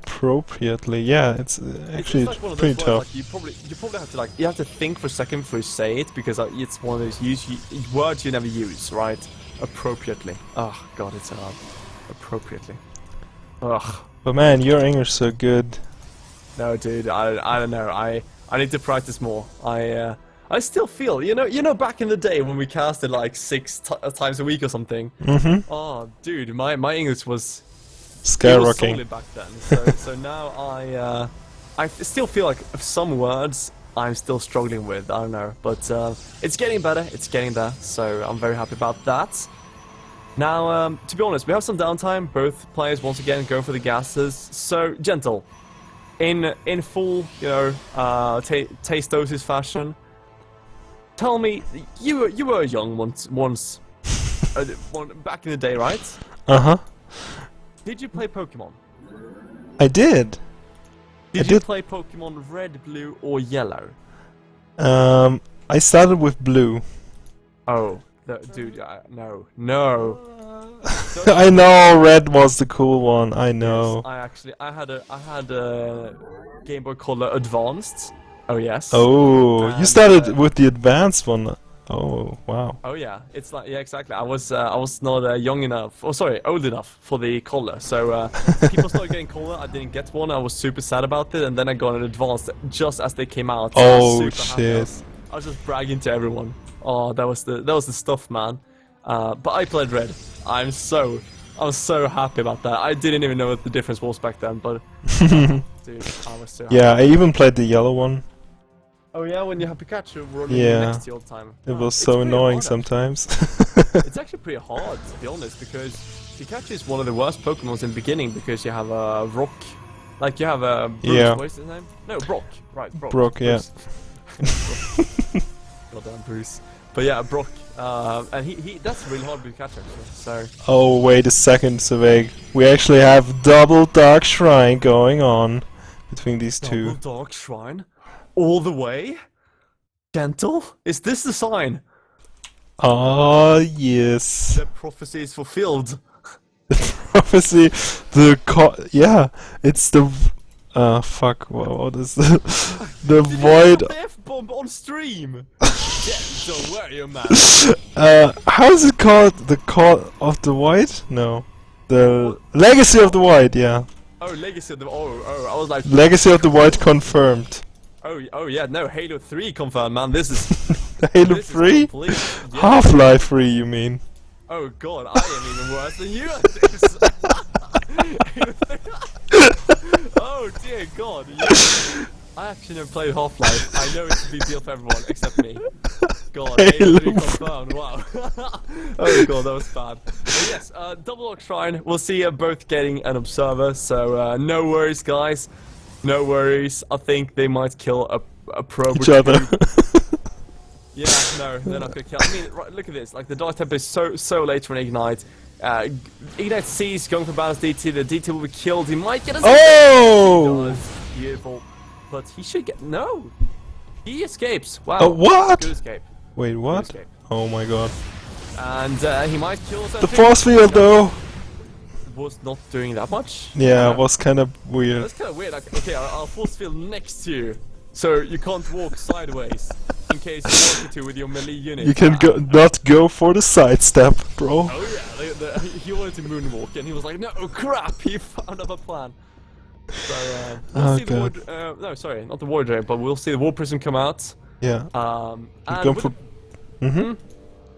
Appropriately, yeah, it's actually It's like one of pretty those tough. words, like, you probably have to you have to think for a second before you say it because it's one of those words you never use, right? Appropriately. Oh god, it's hard. Appropriately. Ugh. But man, your English is so good. No, dude, I don't know. I need to practice more. I still feel, back in the day when we casted like 6 times a week or something. Mm-hmm. Oh, dude, my English was Skyrocketing. solid back then. So now I still feel like some words I'm still struggling with. I don't know, but it's getting better. It's getting there. So I'm very happy about that. Now, to be honest, we have some downtime. Both players once again go for the gases. So gentle. In full, Tastosis fashion. Tell me, you were young once back in the day, right? Uh-huh. Did you play Pokemon? I did. Did you play Pokemon Red, Blue, or Yellow? I started with blue. Oh, dude, no. I know red was the cool one. I know. Yes, I had a Game Boy Color Advanced. Oh yes. Oh, you And, started with the advanced one. Oh, wow. Oh yeah, it's like yeah, exactly. I was not young enough, or sorry, old enough for the collar. So people started getting collar. I didn't get one. I was super sad about it, and then I got an advanced just as they came out. So I was Oh, super happy. shit. I was just bragging to everyone. Oh, that was the stuff, man. But I played red. I was so happy about that. I didn't even know what the difference was back then, but dude, I was so happy. Yeah, I even played the yellow one. Oh yeah, when you have Pikachu running Yeah. next to you all the time. It Ah, was it's so pretty annoying hard, sometimes. It's actually pretty hard, to be honest, because Pikachu is one of the worst Pokemons in the beginning because you have a rock. Like, you have a Bruce, Yeah. what is his name? No, Brock. Right, Brock. Brock, yeah. Bruce. Goddamn Bruce. But yeah, Brock. And he that's really hard with Pikachu, actually. So, Oh, wait a second, Saveg. We actually have double Dark Shrine going on between these Double two. Dark Shrine? All the way? Gentle? Is this the sign? Ah, yes. The prophecy is fulfilled. The prophecy, yeah, it's the, fuck, what is the void, The F-bomb on stream! Gentle, where are you, man? how is it called? The Call of the Void? No. The Legacy of the Void, yeah. Oh, Legacy of the... Oh, I was like... Legacy of the Void confirmed. Oh yeah, no, Halo 3 confirmed, man. This is... Halo this is 3? complete. Yeah. Half-Life 3, you mean? Oh god, I am even worse than you at this. Oh dear god. Yeah. I actually never played Half-Life. I know it's a big deal for everyone except me. God, Halo 3 confirmed, wow. Oh god, that was bad. But yes, Double Dark Shrine, we'll see you both getting an Observer, so no worries guys. No worries, I think they might kill a probe Each other. Yeah, no, they're not gonna kill. I mean, right, look at this. Like, the Dark Temper is so late for an Ignite. Ignite sees going for balance DT. The DT will be killed. He might get a... Oh! He does. Beautiful. But he should get... No! He escapes. Wow. What? Good escape. Wait, what? escape. Oh my god. And he might kill The something. force field though! Was not doing that much. Yeah, it was kind of weird. That's kind of weird. Like, okay, I'll force field next to you. So you can't walk sideways. In case you wanted to with your melee unit. You can not go for the sidestep, bro. Oh yeah, he wanted to moonwalk and he was like, no, crap, he found up a plan. So, we'll see God. the no, sorry, not the War Drain, but we'll see the War Prism come out. Yeah. And Go with for.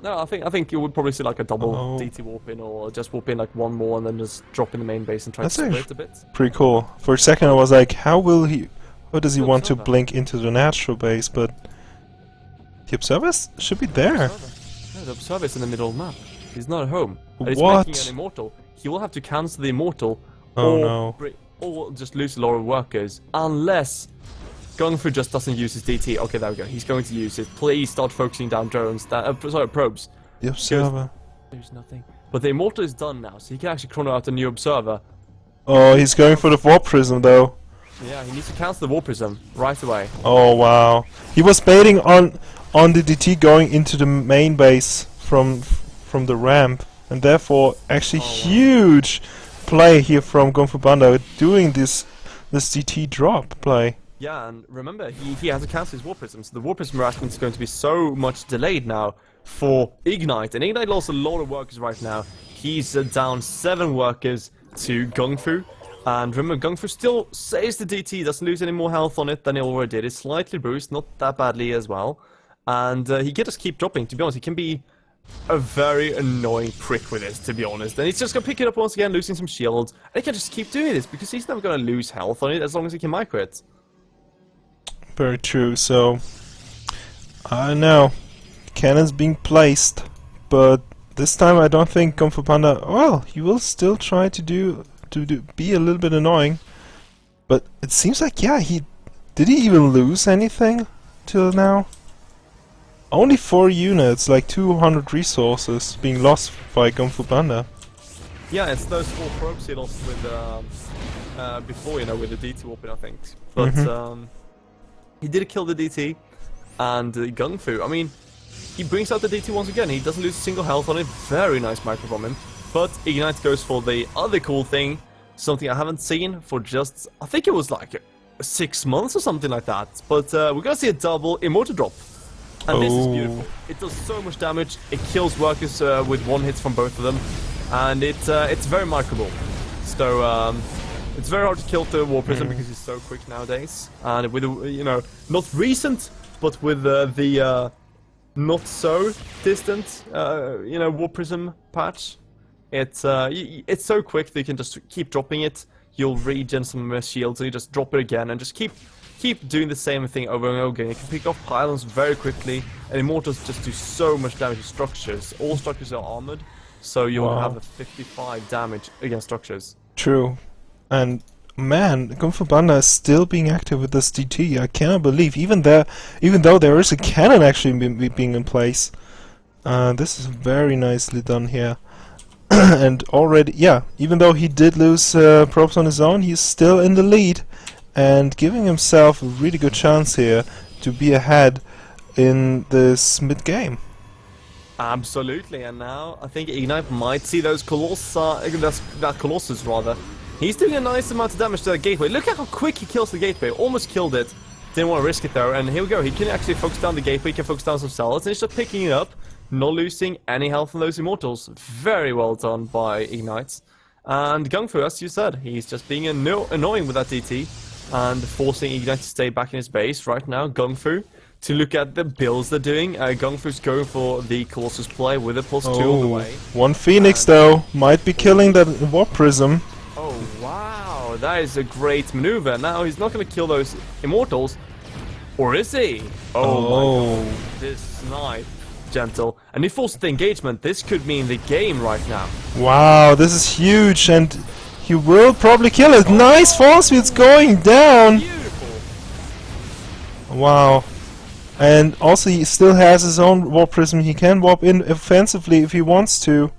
no, I think you would probably see like a double Oh. DT warp in, or just warp in like one more and then just drop in the main base and try That's to split actually a bit. Pretty cool. For a second, I was like, how does he The want to observer. blink into the natural base? But the observers should be there. No, the Observer is in the middle of the map. He's not at home. And he's What? making an Immortal. He will have to cancel the Immortal. Oh, or no. Or just lose a lot of workers. Unless Gung-Fu just doesn't use his DT. Okay, there we go. He's going to use it. Please start focusing down drones. Sorry, probes. The observer. There's nothing. But the Immortal is done now, so he can actually chrono out a new Observer. Oh, he's going for the warp prism though. Yeah, he needs to cancel the War Prism right away. Oh wow. He was baiting on the DT going into the main base from the ramp, and therefore actually huge play here from Gonfu Banda doing this DT drop play. Yeah, and remember, he has to cancel his War Prism, so the War Prism harassment is going to be so much delayed now for Ignite. And Ignite lost a lot of workers right now. He's down 7 workers to Gung-Fu. And remember, Gung-Fu still saves the DT, doesn't lose any more health on it than he already did. It's slightly bruised, not that badly as well. And he can just keep dropping, to be honest. He can be a very annoying prick with this, to be honest. And he's just gonna pick it up once again, losing some shields. And he can just keep doing this, because he's never gonna lose health on it as long as he can micro it. Very true, so I don't know. Cannons being placed, but this time I don't think Kung Fu Panda, well, he will still try to be a little bit annoying. But it seems like, yeah, did he even lose anything till now? Only 4 units, like 200 resources being lost by Kung Fu Panda. Yeah, it's those 4 probes he lost with before, you know, with the DT warping, I think. But he did kill the DT and Gung-Fu. I mean, he brings out the DT once again. He doesn't lose a single health on it. Very nice micro from him. But Ignite goes for the other cool thing, something I haven't seen for just, I think it was like 6 months or something like that. But we're gonna see a double Immortal drop. And this is beautiful. It does so much damage. It kills workers with one hit from both of them, and it's very markable. So it's very hard to kill the War Prism because he's so quick nowadays. And with not recent, but with the not so distant War Prism patch, it's so quick that you can just keep dropping it. You'll regen some shields, so you just drop it again and just keep doing the same thing over and over again. You can pick off pylons very quickly, and Immortals just do so much damage to structures. All structures are armored, so you'll have a 55 damage against structures. True. And man, Kung Fu Panda is still being active with this DT. I cannot believe, even though there is a cannon actually being in place. This is very nicely done here. And already, yeah, even though he did lose probes on his own, he's still in the lead and giving himself a really good chance here to be ahead in this mid-game. Absolutely, and now I think Ignite might see those that Colossus rather. He's doing a nice amount of damage to the gateway. Look at how quick he kills the gateway. Almost killed it. Didn't want to risk it though, and here we go. He can actually focus down the gateway, he can focus down some cells, and he's just picking it up. Not losing any health from those Immortals. Very well done by Ignite. And Gung Fu, as you said, he's just being annoying with that DT and forcing Ignite to stay back in his base. Right now, Gung Fu, to look at the builds they're doing, Gung Fu's going for the Colossus play with a +2 on the way. One Phoenix though, might be killing that Warp Prism. Oh wow, that is a great maneuver. Now he's not going to kill those Immortals, or is he? Oh my god, this snipe. Gentle, and he forced the engagement. This could mean the game right now. Wow, this is huge, and he will probably kill it. Nice force field's going down. Beautiful. Wow, and also he still has his own Warp Prism. He can warp in offensively if he wants to,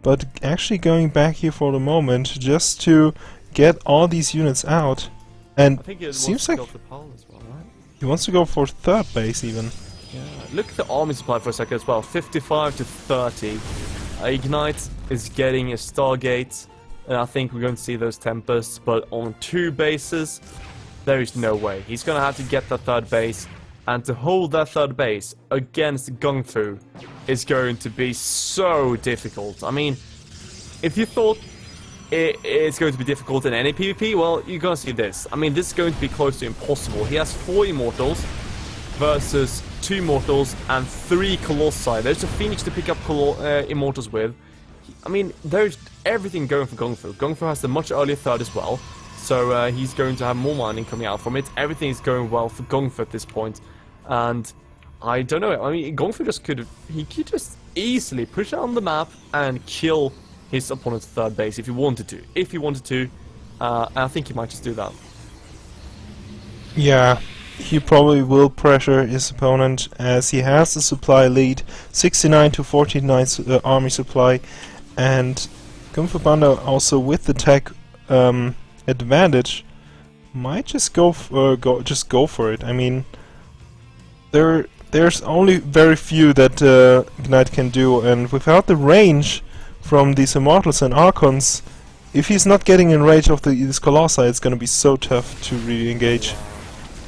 but actually going back here for the moment just to get all these units out. And I think he seems like like to go as well, right? he wants to go for third base even. Yeah. Look at the army supply for a second as well. 55 to 30. Ignite is getting a Stargate, and I think we're going to see those Tempests, but on 2 bases, there is no way. He's going to have to get that third base, and to hold that third base against Gung Fu is going to be so difficult. I mean, if you thought it's going to be difficult in any PvP, well, you're going to see this. I mean, this is going to be close to impossible. He has 4 Immortals versus 2 Mortals and 3 Colossi. There's a Phoenix to pick up Immortals with. I mean, there's everything going for Gung Fu. Gung Fu has the much earlier third as well, so he's going to have more mining coming out from it. Everything is going well for Gung Fu at this point, and I don't know. I mean, Gung Fu could just easily push it on the map and kill his opponent's third base if he wanted to. I think he might just do that. Yeah. He probably will pressure his opponent as he has the supply lead, 69 to 49 army supply, and Kung Fu Panda also with the tech advantage might just go for it. I mean, there's only very few that Ignite can do, and without the range from these Immortals and Archons, if he's not getting in range of these Colossi, it's gonna be so tough to really engage.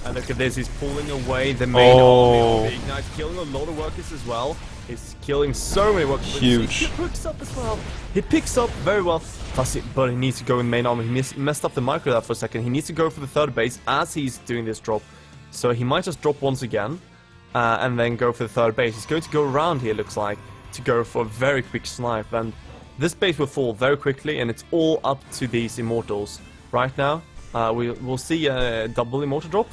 And look at this, he's pulling away the main army of Ignite, killing a lot of workers as well. He's killing so many workers. Huge. He picks up as well. He picks up very well. But he needs to go in main army. He messed up the micro there for a second. He needs to go for the third base as he's doing this drop. So he might just drop once again and then go for the third base. He's going to go around here, looks like, to go for a very quick snipe. And this base will fall very quickly, and it's all up to these Immortals. Right now, we'll see a double Immortal drop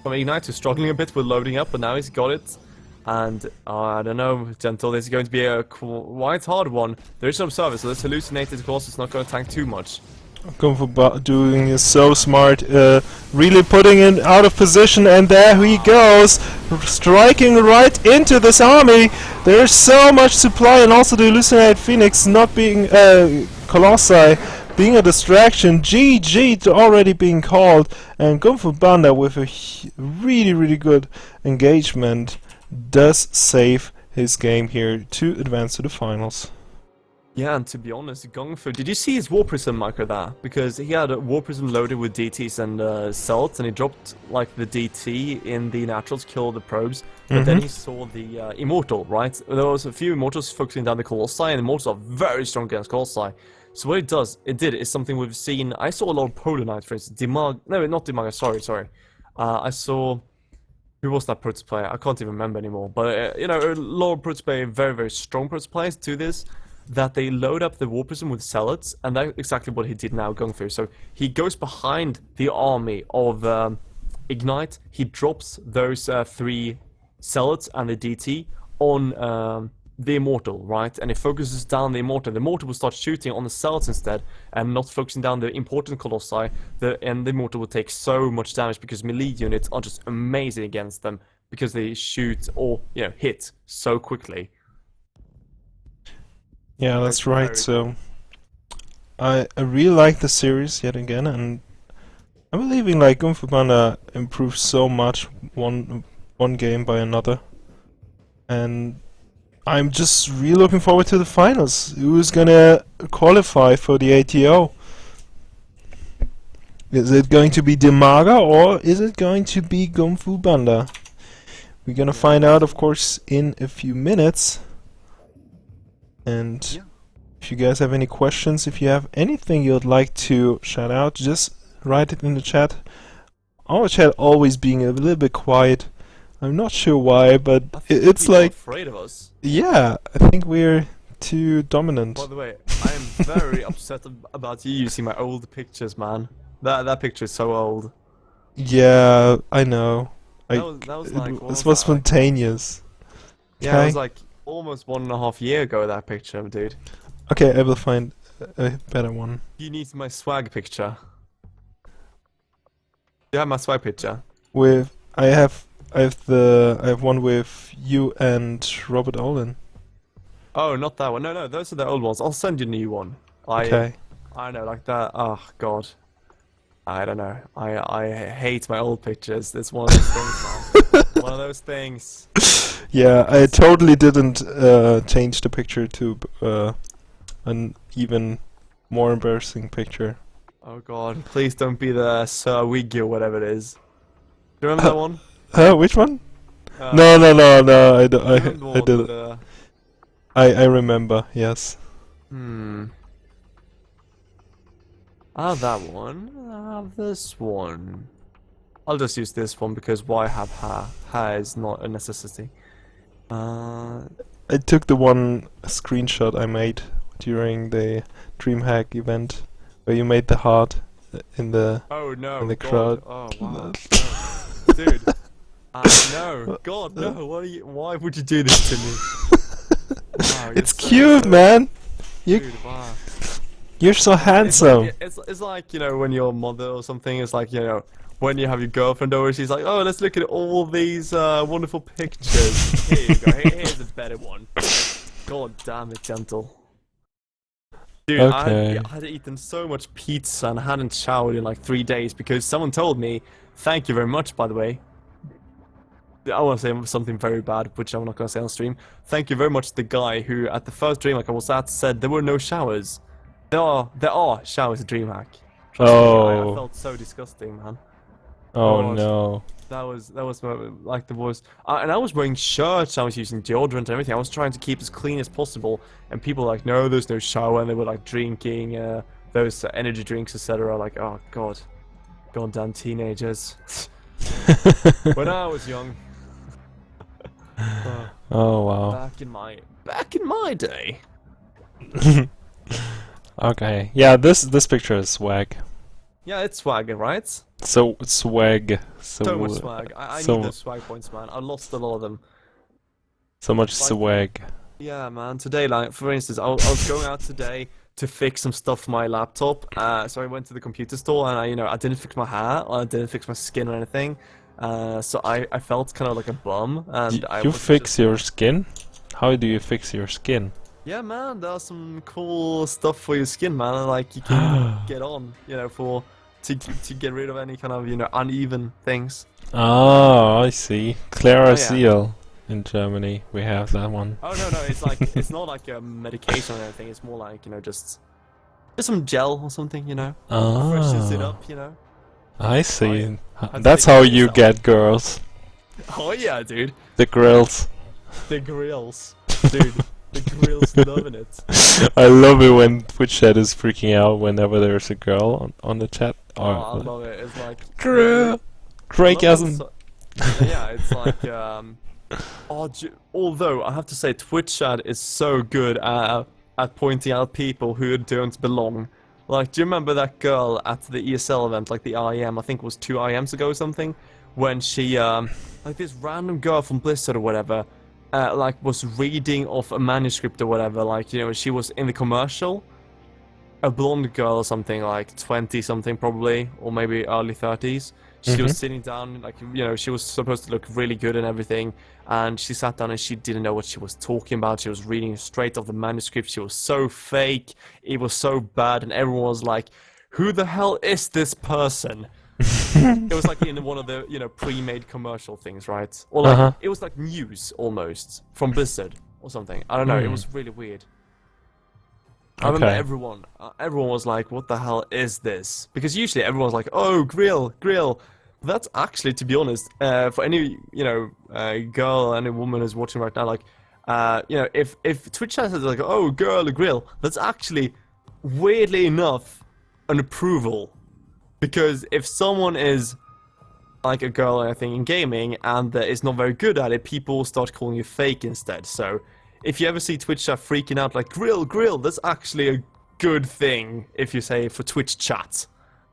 from Ignite, who's struggling a bit with loading up, but now he's got it. And I don't know, Gentle, this is going to be a quite hard one. There is some service, so this hallucinated Colossus is not going to tank too much. Kung Fu doing is so smart, really putting it out of position, and there he goes, striking right into this army. There's so much supply, and also the hallucinated Phoenix not being Colossi being a distraction. GG already being called, and Kung Fu Panda with a really good engagement does save his game here to advance to the finals. Yeah, and to be honest, Gongfu, did you see his War Prism micro there? Because he had a War Prism loaded with DTs and cells, and he dropped like the DT in the naturals, kill the probes, but then he saw the Immortal, right? There was a few Immortals focusing down the Colossi, and Immortals are very strong against Colossi. So what it did is something we've seen. I saw a lot of Polar Knight, for instance. No, not Dimag, sorry. I saw... Who was that Protoss player? I can't even remember anymore. But, you know, a lot of Protoss players, very, very strong Protoss players do this. That they load up the War Prism with Zealots, and that's exactly what he did now, Gongfu. So he goes behind the army of Ignite, he drops those 3 Zealots and the DT on the Immortal, right? And it focuses down the Immortal. The Immortal will start shooting on the Zealots instead, and not focusing down the important Colossi, and the Immortal will take so much damage because melee units are just amazing against them, because they shoot or, you know, hit so quickly. Yeah, that's right. So I really like the series yet again, and I'm believing like Kung Fu Panda improves so much one game by another, and I'm just really looking forward to the finals. Who's gonna qualify for the ATO? Is it going to be Demaga or is it going to be Kung Fu Panda? We're gonna find out, of course, in a few minutes. And if you guys have any questions, if you have anything you'd like to shout out, just write it in the chat. Our chat always being a little bit quiet. I'm not sure why, but it's like... afraid of us. Yeah, I think we're too dominant. By the way, I am very upset about you using my old pictures, man. That picture is so old. Yeah, I know. That was like... It was spontaneous. Yeah, it was like almost 1.5 years ago, that picture, dude. Okay, I will find a better one. You need my swag picture. You have my swag picture? I have one with you and Robert Olin. Oh, not that one. No, those are the old ones. I'll send you a new one. Okay. I know, like that. Oh God. I don't know. I hate my old pictures. It's one of those things, man. One of those things. Yeah, I totally didn't change the picture to an even more embarrassing picture. Oh God! Please don't be the Sir Wiggy or whatever it is. Do you remember that one? Which one? No, I didn't. I remember, yes. I have that one. I have this one. I'll just use this one because why have hair? Hair is not a necessity. I took the one screenshot I made during the DreamHack event where you made the heart in the in the crowd. Oh wow, no. Dude. No, God, no. Why would you do this to me? Wow, it's so cute, man. Dude, wow. You're so handsome. It's like, you know, when your mother or something is like, you know, when you have your girlfriend over, she's like, oh, let's look at all these wonderful pictures. Here you go. Here's a better one. God damn it, gentle. Dude, okay. I had eaten so much pizza and I hadn't showered in like 3 days because someone told me, thank you very much, by the way. I want to say something very bad, which I'm not going to say on stream. Thank you very much to the guy who, at the first DreamHack I was at, said there were no showers. There are showers at DreamHack. Oh. I felt so disgusting, man. Oh no. That was like the worst. And I was wearing shirts. I was using deodorant and everything. I was trying to keep as clean as possible. And people were like, no, there's no shower. And they were like drinking those energy drinks, etc. Like, oh god, goddamn teenagers. When I was young. Oh wow. Back in my day. Okay. Yeah, this picture is swag. Yeah, it's swag, right? So swag. So much swag. I need those swag points, man. I lost a lot of them. So much swag. Yeah, man. Today, like for instance, I was going out today to fix some stuff for my laptop. So I went to the computer store and I didn't fix my hair, or I didn't fix my skin or anything. So I felt kind of like a bum. And you fix your skin? How do you fix your skin? Yeah, man. There's some cool stuff for your skin, man. Like you can get on, to get rid of any kind of uneven things. Oh, I see. Clara Seal. in Germany. We have that one. Oh no, it's like it's not like a medication or anything. It's more like just some gel or something, freshens it Ah, up, I see. Had to That's take how it you yourself. get girls. Oh yeah, dude. The grills. The grills, dude. The grills loving it. I love it when Twitch chat is freaking out whenever there's a girl on the chat. Oh, I love it. It's like Girl. Craig I love when hasn't. yeah, it's like although I have to say Twitch chat is so good at pointing out people who don't belong. Like, do you remember that girl at the ESL event, like the IEM, I think it was 2 IEMs ago or something, when she like this random girl from Blizzard or whatever like was reading off a manuscript or whatever, like, she was in the commercial, a blonde girl or something, like 20 something probably, or maybe early 30s. She was sitting down, like, she was supposed to look really good and everything, and she sat down and she didn't know what she was talking about. She was reading straight off the manuscript. She was so fake, it was so bad, and everyone was like, who the hell is this person? It was like in one of the, pre-made commercial things, right? Or like, it was like news, almost, from Blizzard, or something. I don't know, it was really weird. I remember everyone was like, what the hell is this? Because usually everyone's like, oh, grill. That's actually, to be honest, for any, girl, any woman who's watching right now, like, if Twitch chat says like, oh, girl, a grill, that's actually, weirdly enough, an approval. Because if someone is, like, a girl, I think, in gaming, and is not very good at it, people start calling you fake instead, so... If you ever see Twitch chat freaking out like grill, that's actually a good thing if you say for Twitch chat.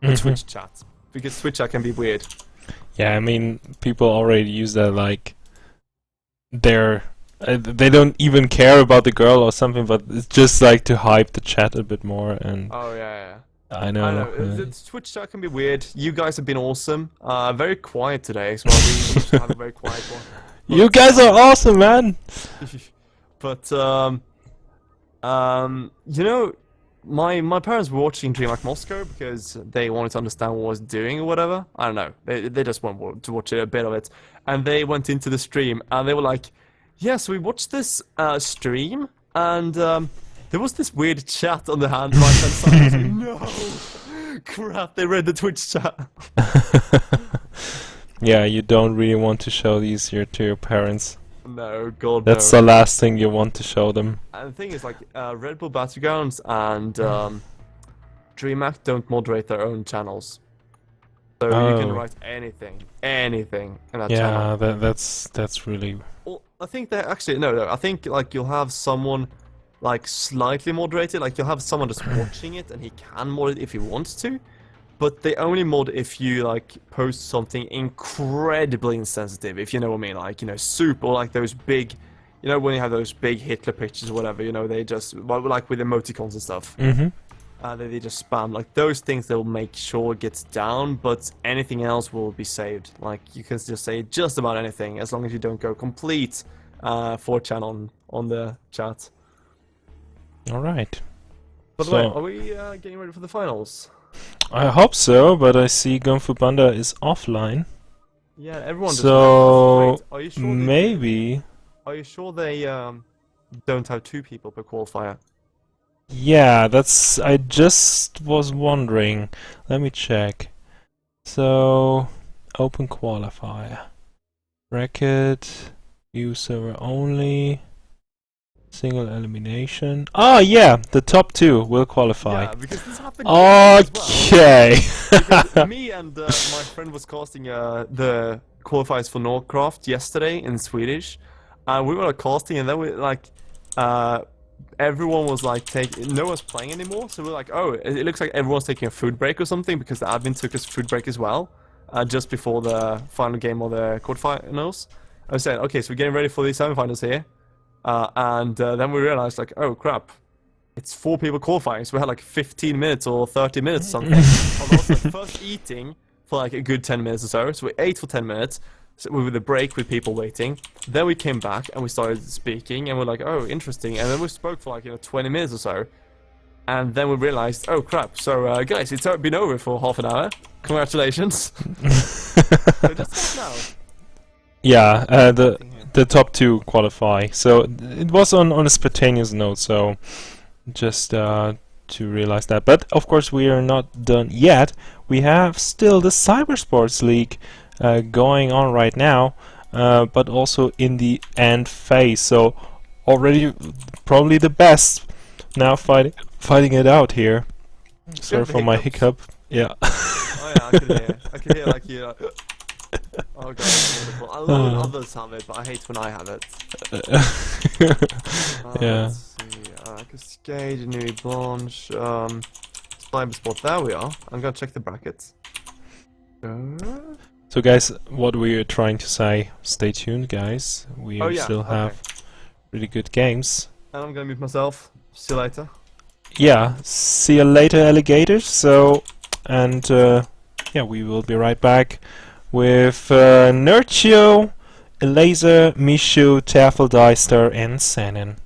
Twitch chat. Because Twitch chat can be weird. Yeah, I mean, people already use that like they don't even care about the girl or something, but it's just like to hype the chat a bit more. And Oh yeah. I know. Twitch chat can be weird. You guys have been awesome. Very quiet today, so we used to have a very quiet one. You guys are awesome, man. But my parents were watching DreamHack Moscow because they wanted to understand what I was doing or whatever. I don't know. They just wanted to watch a bit of it, and they went into the stream and they were like, "Yeah, so we watched this stream, and there was this weird chat on the right hand side." I was like, no, crap! They read the Twitch chat. Yeah, you don't really want to show these here to your parents. No, God, That's no. the last thing you want to show them. And the thing is, like, Red Bull Battlegrounds and DreamHack don't moderate their own channels. So you can write anything in that channel. Yeah, that's really... Well, I think that actually, no, I think, like, you'll have someone, like, slightly moderated, like, you'll have someone just watching it and he can mod it if he wants to. But they only mod if you, like, post something incredibly insensitive, if you know what I mean, like, super, like those big, when you have those big Hitler pictures or whatever, they just, like with emoticons and stuff, they just spam, like, those things they'll make sure it gets down, but anything else will be saved, like, you can just say just about anything, as long as you don't go complete 4chan on the chat. Alright. By the way, are we getting ready for the finals? I hope so, but I see Gunfu Panda is offline. Yeah, everyone does. So are you sure maybe. Are you sure they don't have 2 people per qualifier? Yeah, that's. I just was wondering. Let me check. So open qualifier. Bracket. View server only. Single elimination. Oh yeah, the top 2 will qualify. Yeah, because this happened as Okay. well. Me and my friend was casting the qualifiers for Northcraft yesterday in Swedish, and we were casting, and then we everyone was like no one's playing anymore, so we're like, oh, it looks like everyone's taking a food break or something because the admin took us food break as well, just before the final game of the quarterfinals. I said, okay, so we're getting ready for the semifinals here. And then we realized, like, oh crap, it's 4 people qualifying, so we had like 15 minutes or 30 minutes or something. I was like, first eating for like a good 10 minutes or so, so we ate for 10 minutes, so with a break with people waiting. Then we came back and we started speaking, and we're like, oh, interesting. And then we spoke for like 20 minutes or so, and then we realized, oh crap, so guys, it's been over for half an hour. Congratulations. So just now. Yeah, the top two qualify. So it was on a spontaneous note. So just to realize that. But of course, we are not done yet. We have still the Cybersports League going on right now, but also in the end phase. So already probably the best. Now fighting it out here. Sorry for my hiccup. Yeah. Oh yeah, I could hear. I could hear like you. Oh god, that's wonderful. I love when others have it, but I hate when I have it. Yeah. Let's see. Cascade, Nuit Blanche, Cybersport. There we are. I'm gonna check the brackets. So guys, what we are trying to say, stay tuned guys. We still have really good games. And I'm gonna mute myself. See you later. Yeah, see you later alligators. So, and yeah, we will be right back with Nurtio, Laser, Mishu, Tafeldeister and Sanin.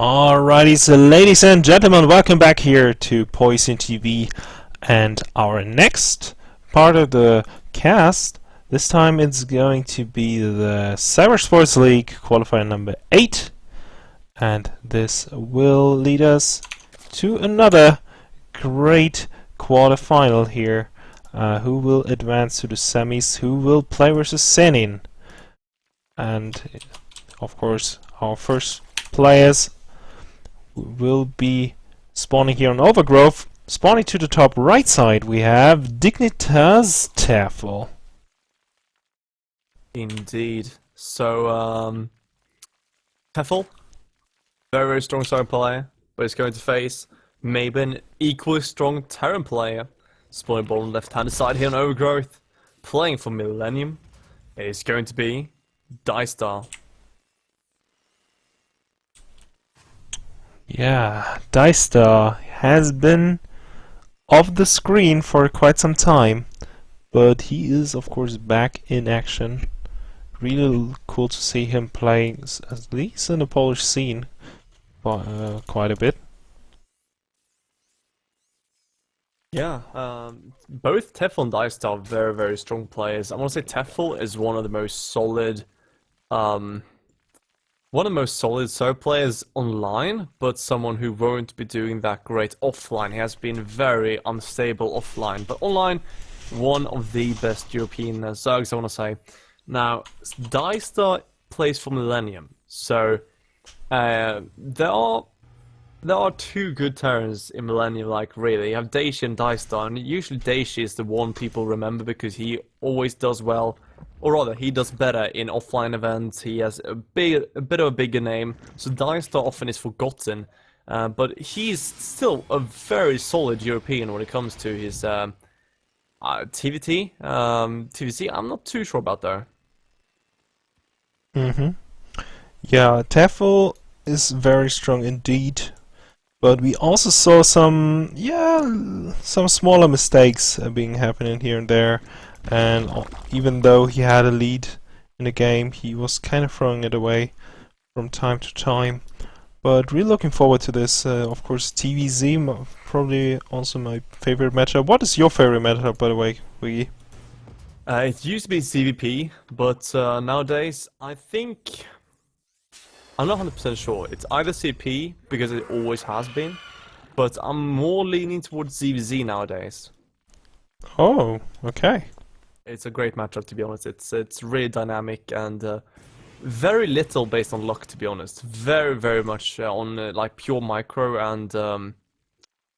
Alrighty, so ladies and gentlemen, welcome back here to Poison TV, and our next part of the cast, this time it's going to be the Cybersports League qualifier number 8, and this will lead us to another great quarterfinal here. Who will advance to the semis, who will play versus Senin, and of course our first players will be spawning here on Overgrowth. Spawning to the top right side, we have Dignitas Tafel. Indeed. So, Tefel, very strong side player, but he's going to face maybe an equally strong Terran player. Spawning ball on the left-hand side here on Overgrowth, playing for Millennium. It is going to be Dystar. Yeah, Dystar has been off the screen for quite some time, but he is of course back in action. Really cool to see him playing, at least in the Polish scene, quite a bit. Yeah, both Tefel and Dystar are very, very strong players. I want to say Tefel is one of the most solid, solo players online, but someone who won't be doing that great offline. He has been very unstable offline, but online, one of the best European Zergs, I want to say. Now, Dystar plays for Millennium, so there are two good Terrans in Millennium, like really. You have Daishi and Dystar, and usually Daishi is the one people remember because he always does well, or rather, he does better in offline events. He has a bit of a bigger name, so Dystar often is forgotten. But he's still a very solid European when it comes to his TVT. TVC, I'm not too sure about though. Yeah, Tafel is very strong indeed. But we also saw some smaller mistakes being happening here and there, and even though he had a lead in the game, he was kind of throwing it away from time to time. But really looking forward to this. Of course, TVZ, probably also my favorite matchup. What is your favorite matchup, by the way, Wiggy? It used to be CVP, but nowadays I think I'm not 100% sure. It's either CP, because it always has been, but I'm more leaning towards ZVZ nowadays. Oh, okay. It's a great matchup, to be honest. It's really dynamic and very little based on luck, to be honest. Very, very much on like pure micro and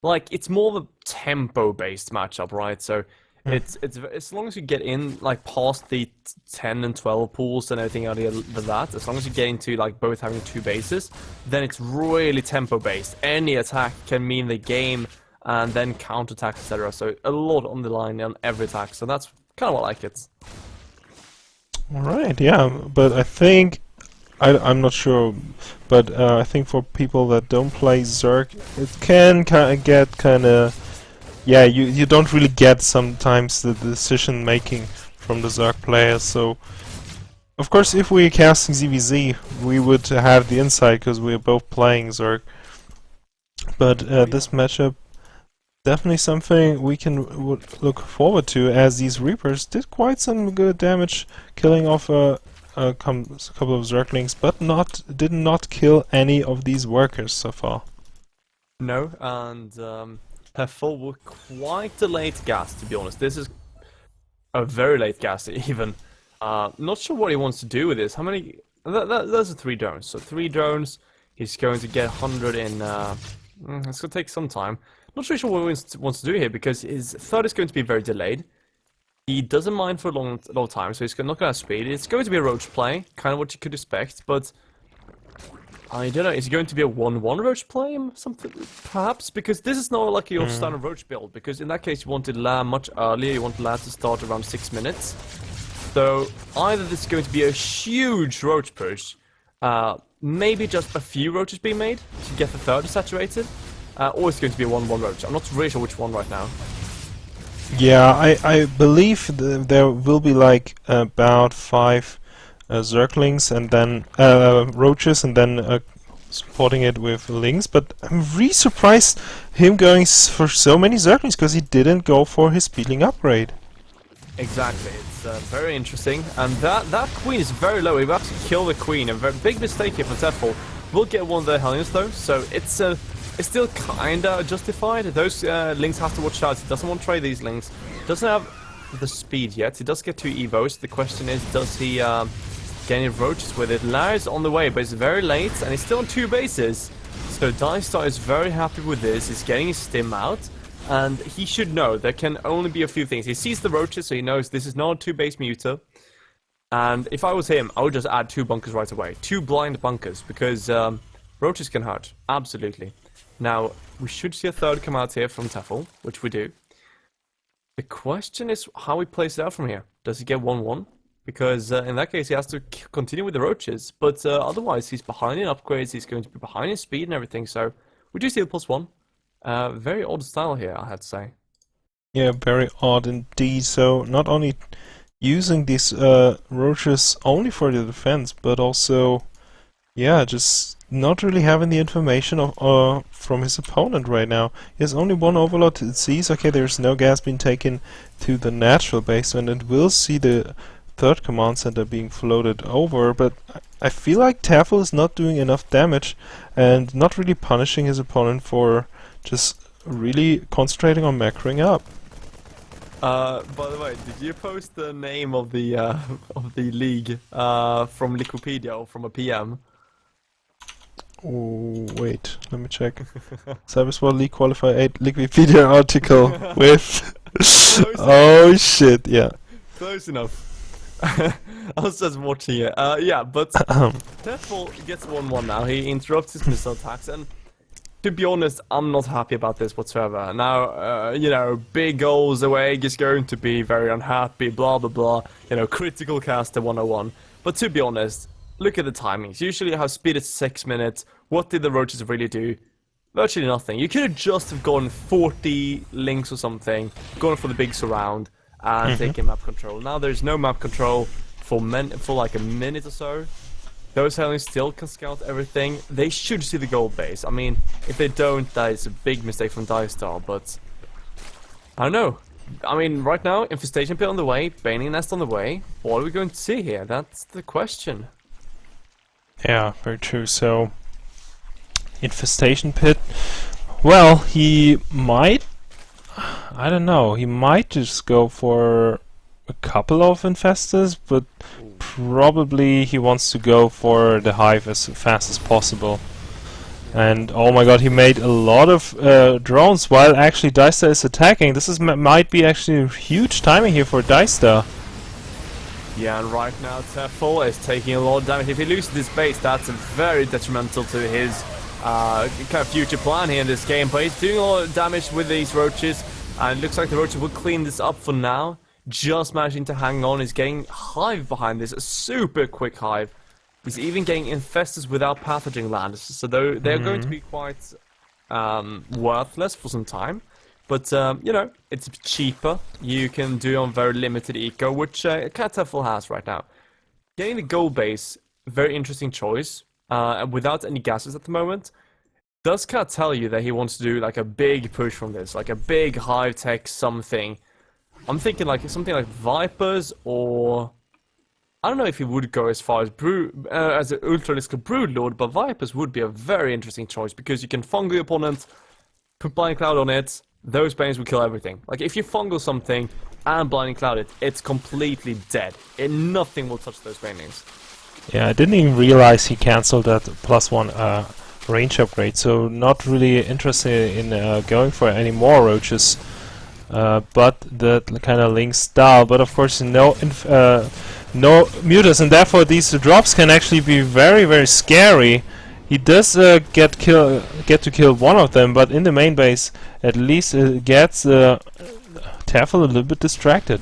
like it's more of a tempo-based matchup, right? So it's as long as you get in like past the 10 and 12 pools and everything out of that, as long as you get into like both having two bases, then it's really tempo based. Any attack can mean the game and then counterattack, etc. So a lot on the line on every attack. So that's kind of what I like it. Alright, yeah, but I think I'm not sure, but I think for people that don't play Zerg, it can get kind of. Yeah, you don't really get sometimes the decision making from the Zerg players, so of course if we're casting ZVZ we would have the insight because we're both playing Zerg, but this matchup definitely something we can look forward to, as these Reapers did quite some good damage killing off a couple of Zerglings, but did not kill any of these workers so far. No, and Tefel were quite a late gas, to be honest. This is a very late gas, even. Not sure what he wants to do with this. How many? Those are 3 drones. So 3 drones. He's going to get 100 in. It's going to take some time. Not really sure what he wants to do here because his third is going to be very delayed. He doesn't mind for a long time, so he's not going to have speed. It's going to be a roach play, kind of what you could expect, but I don't know, is it going to be a 1-1 roach play? Something, perhaps? Because this is not like your standard roach build, because in that case you wanted La much earlier, you want La to start around 6 minutes. So either this is going to be a huge roach push, maybe just a few roaches being made to get the third saturated, or it's going to be a 1-1 roach. I'm not really sure which one right now. Yeah, I believe there will be like about 5 Zerglings and then roaches, and then supporting it with Lynx, but I'm really surprised him going for so many Zerglings, because he didn't go for his Speedling upgrade. Exactly, it's very interesting, and that queen is very low. He will actually kill the queen. A very big mistake here for Tefl. We'll get one of the Hellions though, so it's still kinda justified. Those Lynx have to watch out. He doesn't want to trade these Lynx. Doesn't have the speed yet. He does get 2 Evos. The question is, does he get any roaches with it? Lai's on the way, but it's very late, and he's still on 2 bases. So Dystar is very happy with this. He's getting his stim out. And he should know there can only be a few things. He sees the roaches, so he knows this is not a 2-base muter. And if I was him, I would just add 2 bunkers right away. 2 blind bunkers, because roaches can hurt. Absolutely. Now, we should see a 3rd come out here from Tefl, which we do. The question is how he plays it out from here. Does he get 1-1? Because in that case, he has to continue with the roaches. But otherwise, he's behind in upgrades. He's going to be behind in speed and everything. So we do see the +1. Very odd style here, I had to say. Yeah, very odd indeed. So not only using these roaches only for the defense, but also, yeah, just not really having the information of, from his opponent right now. He has only 1 overload. It sees, okay, there's no gas being taken to the natural base, and it will see the 3rd command center being floated over, but I feel like Tefl is not doing enough damage and not really punishing his opponent for just really concentrating on macroing up. By the way, did you post the name of the league from Liquipedia or from a PM? Oh, wait, let me check. Cybersport League Qualifier 8 Wikipedia article with... oh shit, yeah. Close enough. I was just watching it. Yeah, but Tefl gets 1-1 now. He interrupts his missile attacks, and to be honest, I'm not happy about this whatsoever. Now, you know, big goals away is going to be very unhappy, blah blah blah. You know, critical caster 101. But to be honest, look at the timings. Usually I have speed at 6 minutes. What did the roaches really do? Virtually nothing. You could have just have gone 40 links or something, gone for the big surround, and taken map control. Now there's no map control for like a minute or so. Those Hellions still can scout everything. They should see the gold base. I mean, if they don't, that is a big mistake from Dystar, but I don't know. I mean, right now, Infestation Pit on the way, Baning Nest on the way. What are we going to see here? That's the question. Yeah, very true. So, Infestation Pit, well, he might, I don't know, he might just go for a couple of Infestors, but probably he wants to go for the hive as fast as possible. And oh my god, he made a lot of drones while actually Dystar is attacking. This is might be actually huge timing here for Dystar. Yeah, and right now Tefl is taking a lot of damage. If he loses this base, that's very detrimental to his kind of future plan here in this game. But he's doing a lot of damage with these roaches, and it looks like the roaches will clean this up for now. Just managing to hang on. He's getting hive behind this, a super quick hive. He's even getting infestors without pathogen land, so they're going to be quite worthless for some time. But you know, it's cheaper. You can do it on very limited eco, which Tefl has right now. Getting the gold base, very interesting choice. Without any gases at the moment. Does Cat tell you that he wants to do like a big push from this, like a big hive tech something? I'm thinking like something like Vipers, or I don't know if he would go as far as as an Ultralisk Broodlord, but Vipers would be a very interesting choice because you can fungal the opponent, put Blinding Cloud on it, those Banes will kill everything. Like if you fungal something and Blinding Cloud it, it's completely dead. Nothing will touch those Banings. Yeah, I didn't even realize he cancelled that +1 range upgrade, so not really interested in going for any more roaches. But the kind of Link style, but of course no mutas, and therefore these drops can actually be very, very scary. He does get to kill one of them, but in the main base at least gets Tefl a little bit distracted.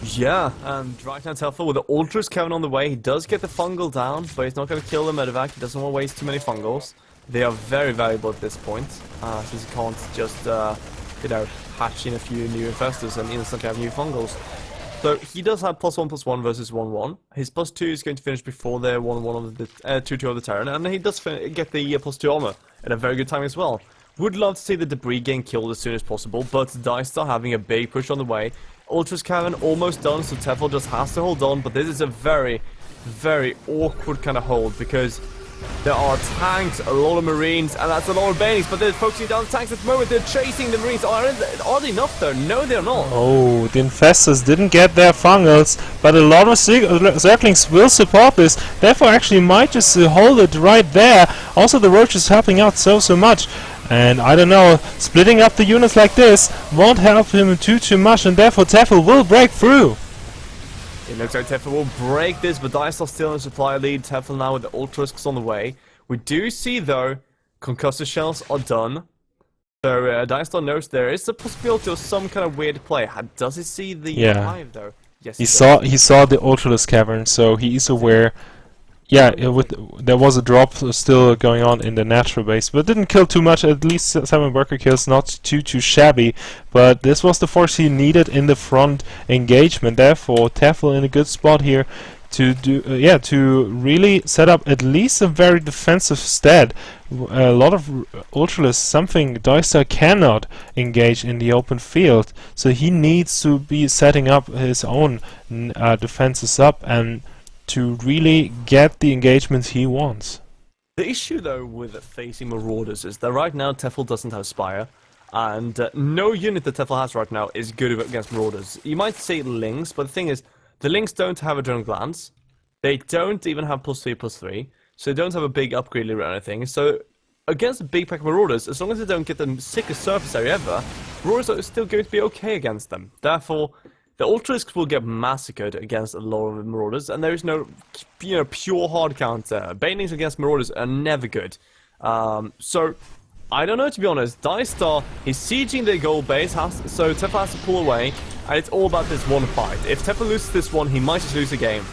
Yeah, and right now Tefl with the Ultras coming on the way, he does get the fungal down, but he's not going to kill the medevac. He doesn't want to waste too many fungals. They are very valuable at this point, since he can't just you know, hatch in a few new infestors and instantly have new fungals. So he does have +1/+1 versus 1/1. His +2 is going to finish before the 1/1 of the 2/2 of the Terran, and he does get the +2 armor at a very good time as well. Would love to see the debris getting killed as soon as possible, but Dicestar having a big push on the way. Ultra's Cavern almost done, so Tefl just has to hold on, but this is a very, very awkward kind of hold because there are tanks, a lot of Marines, and that's a lot of Banings, but they're focusing down the tanks at the moment. They're chasing the Marines. Are they enough though? No, they're not. Oh, the Infestors didn't get their fungals, but a lot of Zerglings will support this. Therefore, actually might just hold it right there. Also, the Roach is helping out so much. And I don't know, splitting up the units like this won't help him too much, and therefore Tefl will break through. It looks like Tefl will break this, but Dicestar still in supply lead. Tefl now with the Ultrasks on the way. We do see, though, concussive shells are done. So Dicestar knows there is a possibility of some kind of weird play. Does he see the hive, though? Yes, he saw the Ultraless Cavern, so he is aware. Yeah, there was a drop still going on in the natural base, but didn't kill too much. At least 7 worker kills, not too shabby. But this was the force he needed in the front engagement. Therefore, Tefl in a good spot here to to really set up at least a very defensive stead. A lot of Ultraless, something Dicestar cannot engage in the open field, so he needs to be setting up his own defenses up and to really get the engagements he wants. The issue, though, with facing Marauders is that right now Tefl doesn't have Spire, and no unit that Tefl has right now is good against Marauders. You might say Lynx, but the thing is, the Lynx don't have Adrenal Glands, they don't even have +3/+3, so they don't have a big upgrade or anything, so against a big pack of Marauders, as long as they don't get the sickest surface area ever, Marauders are still going to be okay against them. Therefore, the Ultralisks will get massacred against a lot of Marauders, and there is no, pure hard counter. Banelings against Marauders are never good. So, I don't know, to be honest. Dicestar, he's sieging their gold base, so Tefl has to pull away, and it's all about this one fight. If Tefl loses this one, he might just lose the game.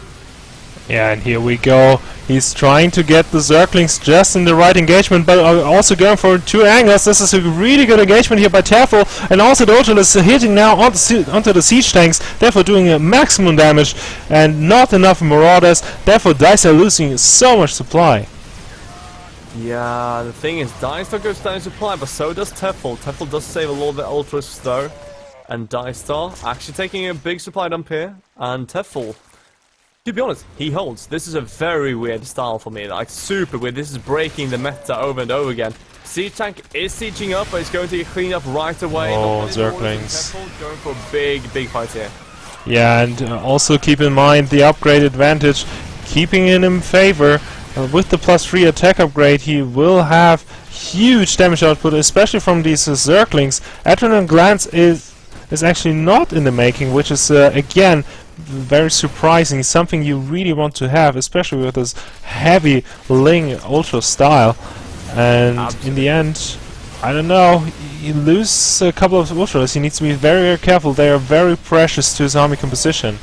Yeah, and here we go. He's trying to get the Zerglings just in the right engagement, but also going for 2 angles. This is a really good engagement here by Tefl, and also the Ultralist hitting now onto the siege tanks, therefore doing a maximum damage, and not enough Marauders. Therefore, Dicestar losing so much supply. Yeah, the thing is, Dicestar goes down in supply, but so does Tefl. Tefl does save a lot of the Ultralists though, and Dicestar actually taking a big supply dump here, and Tefl, to be honest, he holds. This is a very weird style for me, like super weird. This is breaking the meta over and over again. Siege tank is sieging up, but it's going to get cleaned up right away. Oh, Zerglings. Going for a big fight here. Yeah, and also keep in mind the upgrade advantage, keeping in him favor. With the +3 attack upgrade, he will have huge damage output, especially from these Zerglings. Adrenal Glands is actually not in the making, which is again very surprising, something you really want to have, especially with this heavy Ling Ultra style. And in the end, I don't know, he loses a couple of Ultras. He needs to be very careful. They are very precious to his army composition.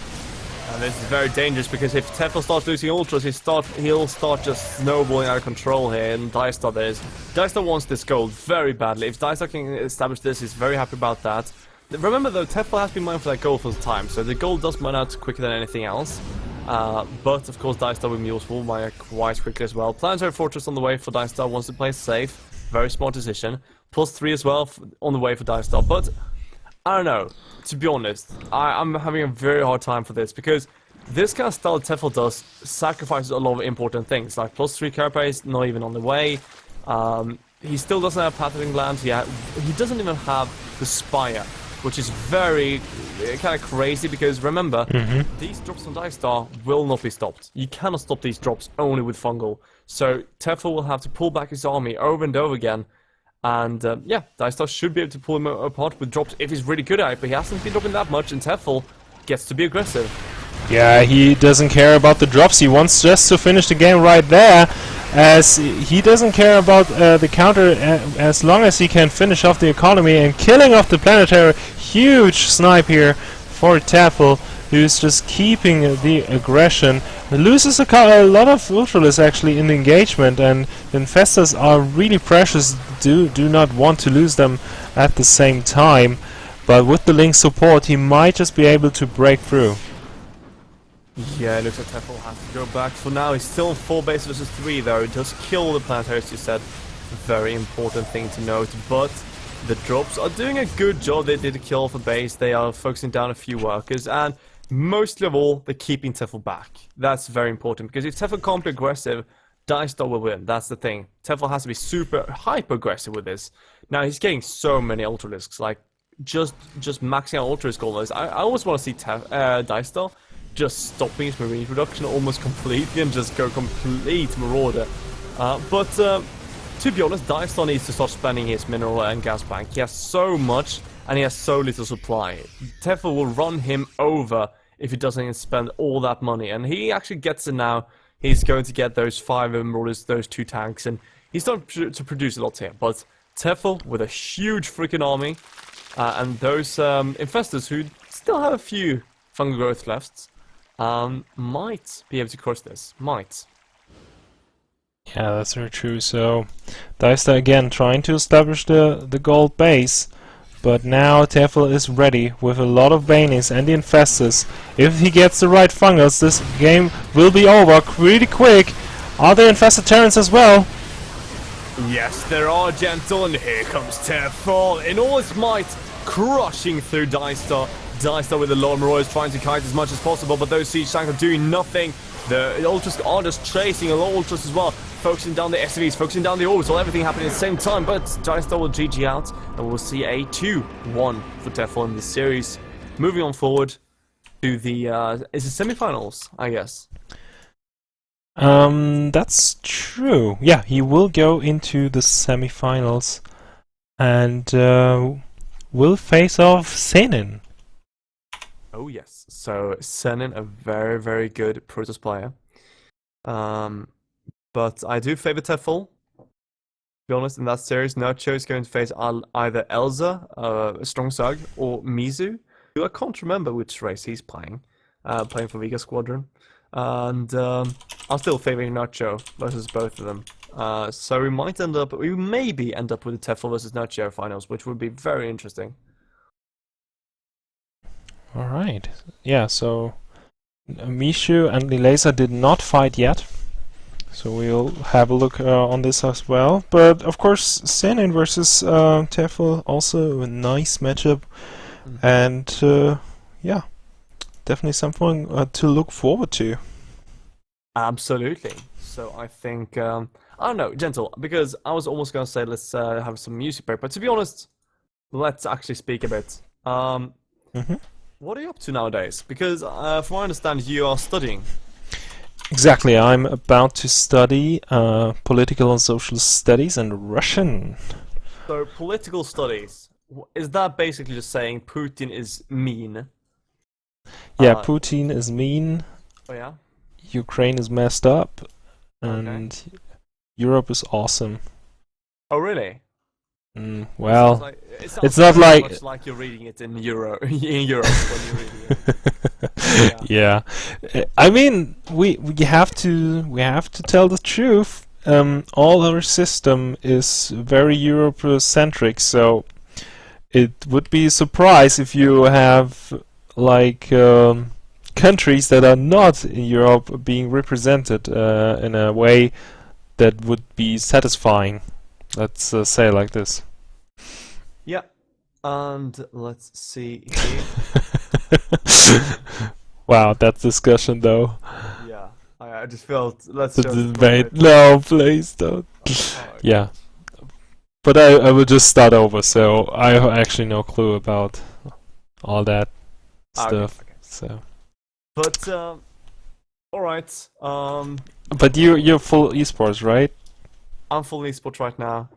And this is very dangerous because if Tefl starts losing Ultras, he'll start just snowballing out of control here, and Dicestar Dicestar wants this gold very badly. If Dicestar can establish this, he's very happy about that. Remember though, Tefl has been mindful of that gold for the time, so the gold does mine out quicker than anything else. But of course Dicestar with Mules will mine out quite quickly as well. Planetary Fortress on the way for Dicestar, wants to play safe. Very smart decision. +3 as well on the way for Dicestar, but I don't know, to be honest, I'm having a very hard time for this, because this kind of style Tefl does sacrifices a lot of important things, like +3 carapace not even on the way. He still doesn't have Pathogen Glands, he doesn't even have the Spire, which is very kind of crazy, because remember, these drops on Dicestar will not be stopped. You cannot stop these drops only with Fungal. So Tefl will have to pull back his army over and over again. And yeah, Dicestar should be able to pull him apart with drops if he's really good at it, but he hasn't been dropping that much, and Tefl gets to be aggressive. Yeah, he doesn't care about the drops. He wants just to finish the game right there, as he doesn't care about the counter as long as he can finish off the economy and killing off the planetary. Huge snipe here for Tefl, who's just keeping the aggression. He loses a lot of Ultralists actually in the engagement, and the Infestors are really precious. Do not want to lose them at the same time. but with the Link support, he might just be able to break through. Yeah, it looks like Tefl has to go back. For now, he's still 4 base versus 3, though. It does kill the planetary, as you said. Very important thing to note. But the drops are doing a good job. They did kill off a base. They are focusing down a few workers. And mostly of all, they're keeping Tefl back. That's very important. Because if Tefl can't be aggressive, Dicestar will win. That's the thing. Tefl has to be super hyper-aggressive with this. Now, he's getting so many Ultralisks. Like, just maxing out Ultralisk almost. I always want to see Dicestar just stopping his marine production almost completely and just go complete marauder. To be honest, Dicestar needs to start spending his mineral and gas bank. He has so much and he has so little supply. Tefl will run him over if he doesn't spend all that money, and he actually gets it now. He's going to get those 5 marauders, those 2 tanks, and he's starting to produce a lot here. But Tefl with a huge freaking army and those infestors who still have a few fungal growth left. Might be able to cross this. Might. Yeah, that's very true. So, Dicestar again trying to establish the gold base, but now Tefl is ready with a lot of Banies and the Infestors. If he gets the right fungus, this game will be over pretty quick. Are there Infested Terrans as well? Yes, there are, Gentle, and here comes Tefl in all its might, crushing through Dicestar. Dicestar with the Lord Marauders trying to kite as much as possible, but those siege tanks are doing nothing. The Ultras are just chasing a lot of Ultras as well, focusing down the SCVs, focusing down the orbital, everything happening at the same time, but Dicestar will GG out, and we'll see a 2-1 for Tefl in this series. Moving on forward to the, is it semifinals, I guess? That's true. Yeah, he will go into the semifinals, and will face off Senin. Oh yes, so Senin, a very, very good Protoss player. But I do favor Tefl. To be honest, in that series, Nacho is going to face either Elza, Strong Sug, or Mizu, who I can't remember which race he's playing. Playing for Vega Squadron. And I'm still favoring Nacho versus both of them. So we maybe end up with the Tefl versus Nacho finals, which would be very interesting. Alright, yeah, so Mishu and Lilesa did not fight yet, so we'll have a look on this as well. But of course, Senin versus Tefl, also a nice matchup, and yeah, definitely something to look forward to. Absolutely. So I think, I don't know, Gentle, because I was almost going to say let's have some music break, but to be honest, let's actually speak a bit. What are you up to nowadays? Because from what I understand, you are studying. Exactly, I'm about to study political and social studies and Russian. So, political studies, is that basically just saying Putin is mean? Yeah, Putin is mean, Oh yeah? Ukraine is messed up, and Europe is awesome. Oh really? Well, it it's sounds not like much like you're reading it in Europe when you're reading it. Yeah. I mean, we have to tell the truth. All our system is very Europe-centric, so it would be a surprise if you have like countries that are not in Europe being represented in a way that would be satisfying. Let's say it like this. Yeah, and let's see here. Wow, that discussion though. Yeah, I just felt let's The just debate. No, please don't. Yeah, but I will just start over. So I have actually no clue about all that stuff. Okay. So, but all right. but you're full esports, right? I'm full esports right now.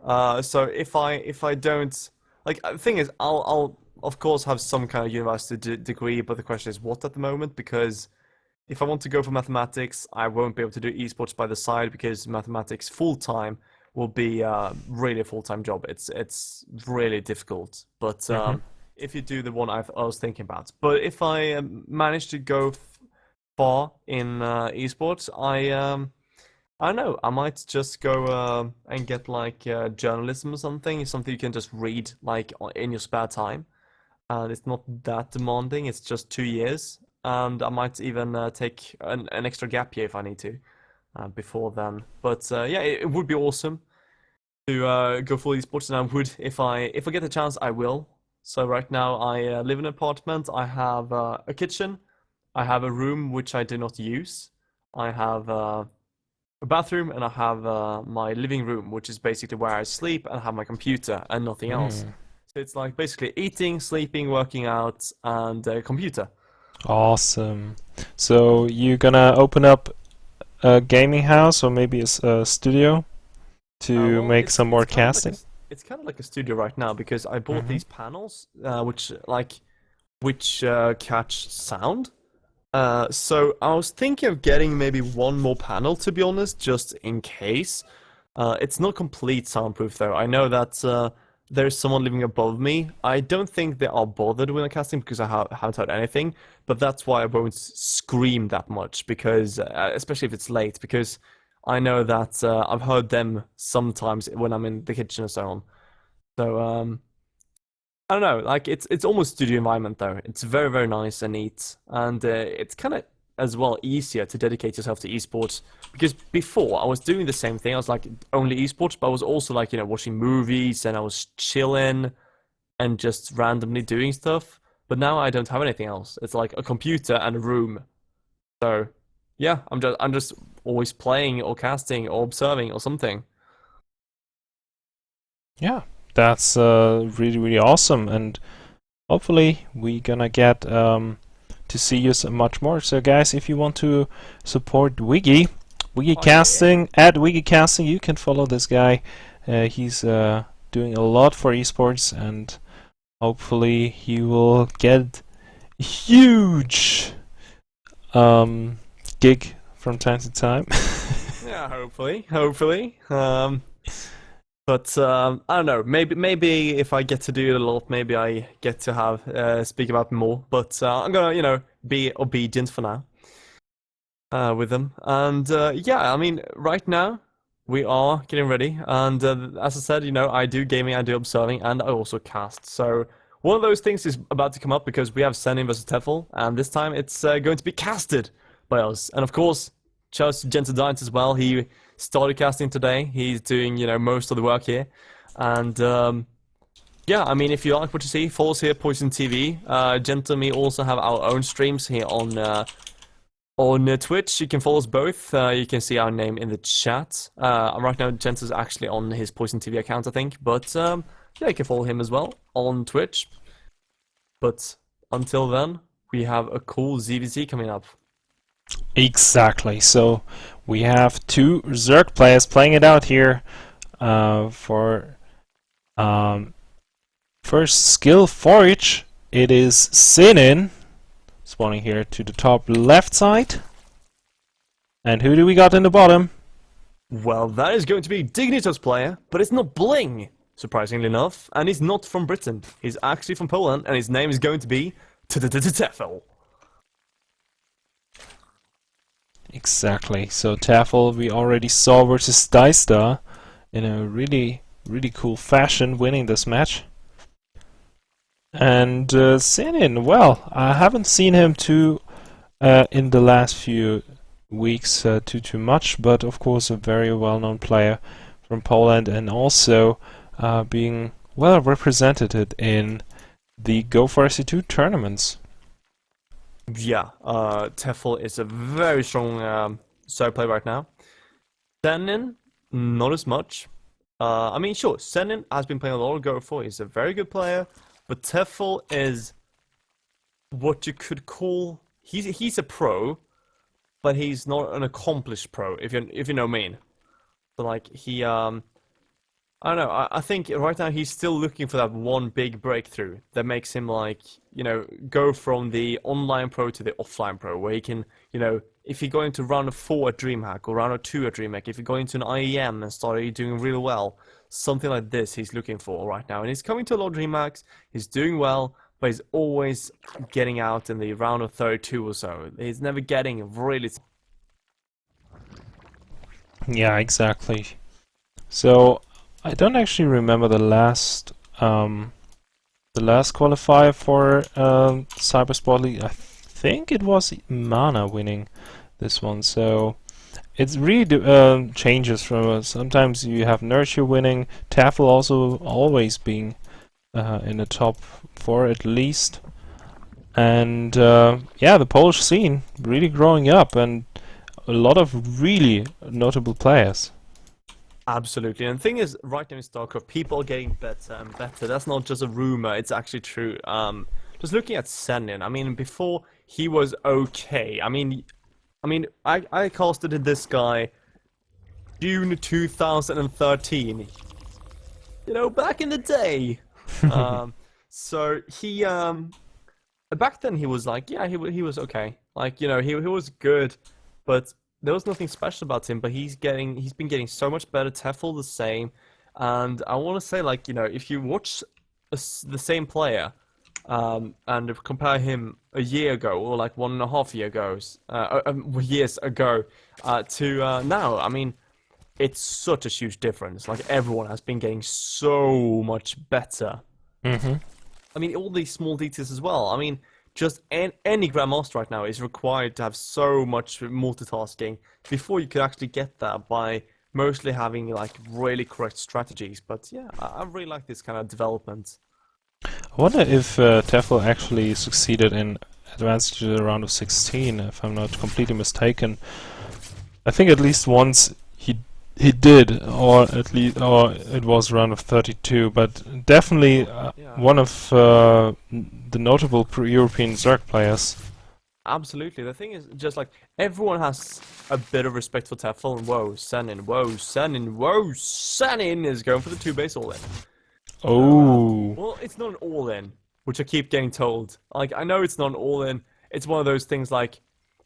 So if I don't like, the thing is, I'll of course have some kind of university degree, but the question is what at the moment, because if I want to go for mathematics, I won't be able to do esports by the side because mathematics full time will be really a full-time job. It's really difficult. But if you do the one I was thinking about, but if I manage to go far in esports, I don't know. I might just go and get like journalism or something you can just read like in your spare time. and it's not that demanding. It's just 2 years, and I might even take an extra gap year if I need to before then. But yeah, it would be awesome to go for esports, and I would if I get the chance, I will. So right now I live in an apartment. I have a kitchen. I have a room which I do not use. I have a bathroom, and I have my living room, which is basically where I sleep and have my computer and nothing else. Mm. So it's like basically eating, sleeping, working out, and a computer. Awesome. So you're gonna open up a gaming house or maybe a studio to Well, make some more it's kind of like casting? it's kind of like a studio right now because I bought Mm-hmm. these panels, which catch sound. So I was thinking of getting maybe one more panel, to be honest, just in case. It's not complete soundproof though. I know that there's someone living above me. I don't think they are bothered when I'm casting because I haven't heard anything. But that's why I won't scream that much because, especially if it's late, because I know that I've heard them sometimes when I'm in the kitchen and so on. So I don't know, like it's almost studio environment though. It's very very nice and neat, and it's kind of as well easier to dedicate yourself to esports because before I was doing the same thing. I was like only esports, but I was also like watching movies and I was chilling and just randomly doing stuff. But now I don't have anything else. It's like a computer and a room. So yeah, I'm just always playing or casting or observing or something. Yeah, that's really really awesome, and hopefully we gonna get to see you much more. So guys, if you want to support Wiggy Oh yeah. Casting at Wiggy Casting, you can follow this guy. He's doing a lot for esports, and hopefully he will get huge gig from time to time. Yeah, hopefully. But I don't know. Maybe if I get to do it a lot, maybe I get to have speak about more. But I'm gonna be obedient for now with them. And yeah, I mean, right now we are getting ready. And as I said, I do gaming, I do observing, and I also cast. So one of those things is about to come up because we have Senin versus Tefl, and this time it's going to be casted by us. And of course, Charles Gentle Giant as well. He started casting today. He's doing most of the work here, and yeah, I mean, if you like what you see, follow us here, Poison TV. Gentle and me also have our own streams here on Twitch. You can follow us both. You can see our name in the chat. Right now, Gentle is actually on his Poison TV account, I think, but yeah, you can follow him as well on Twitch. But until then, we have a cool ZVZ coming up. Exactly. So we have two Zerg players playing it out here for first skill for each. It is Sinin spawning here to the top left side. And who do we got in the bottom? Well, that is going to be Dignitas player, but it's not Bling, surprisingly enough, and he's not from Britain. He's actually from Poland, and his name is going to be Tefel. Exactly. So Tafel we already saw versus Dicesta in a really, really cool fashion, winning this match. And Sinin, well, I haven't seen him in the last few weeks too much, but of course a very well-known player from Poland, and also being well represented in the Go for SC2 tournaments. Yeah, Tefel is a very strong side player right now. Senin, not as much. I mean, sure, Senin has been playing a lot of Go for. He's a very good player, but Tefel is what you could call he's a pro, but he's not an accomplished pro. If you know what I mean. So like I don't know. I think right now he's still looking for that one big breakthrough that makes him like, go from the online pro to the offline pro, where he can, if you're going to round of 4 at DreamHack or round of 2 at DreamHack, if you're going to an IEM and start doing really well, something like this he's looking for right now. And he's coming to a lot of DreamHacks, he's doing well, but he's always getting out in the round of 32 or so. He's never getting really. Yeah, exactly. So I don't actually remember the last The last qualifier for Cybersport League, I think it was Mana winning this one. So it really changes from sometimes you have Nurture winning, Tafel also always being in the top 4 at least. And yeah, the Polish scene really growing up, and a lot of really notable players. Absolutely. And the thing is, right now in StarCraft, people are getting better and better. That's not just a rumor, it's actually true. Just looking at Senin, I mean, before he was okay. I casted this guy June 2013. You know, back in the day. So he back then he was like, yeah, he was okay. Like, you know, he was good, but there was nothing special about him. But he's been getting so much better. Tefl the same, and I want to say, like, you know, if you watch the same player, and compare him a year ago or like 1.5 years ago, to now, I mean, it's such a huge difference. Like, everyone has been getting so much better. Mm-hmm. I mean, all these small details as well. I mean, just any Grandmaster right now is required to have so much multitasking before you could actually get that by mostly having like really correct strategies. But yeah, I really like this kind of development. I wonder if Tefl actually succeeded in advancing to the round of 16, if I'm not completely mistaken. I think at least once he did, or at least, or it was round of 32. But definitely Yeah. one of the notable European Zerg players. Absolutely. The thing is, just like everyone has a bit of respect for Tefl, and whoa, Sanin is going for the 2-base all-in. Oh. Well, it's not an all-in, which I keep getting told. Like, I know it's not an all-in. It's one of those things like,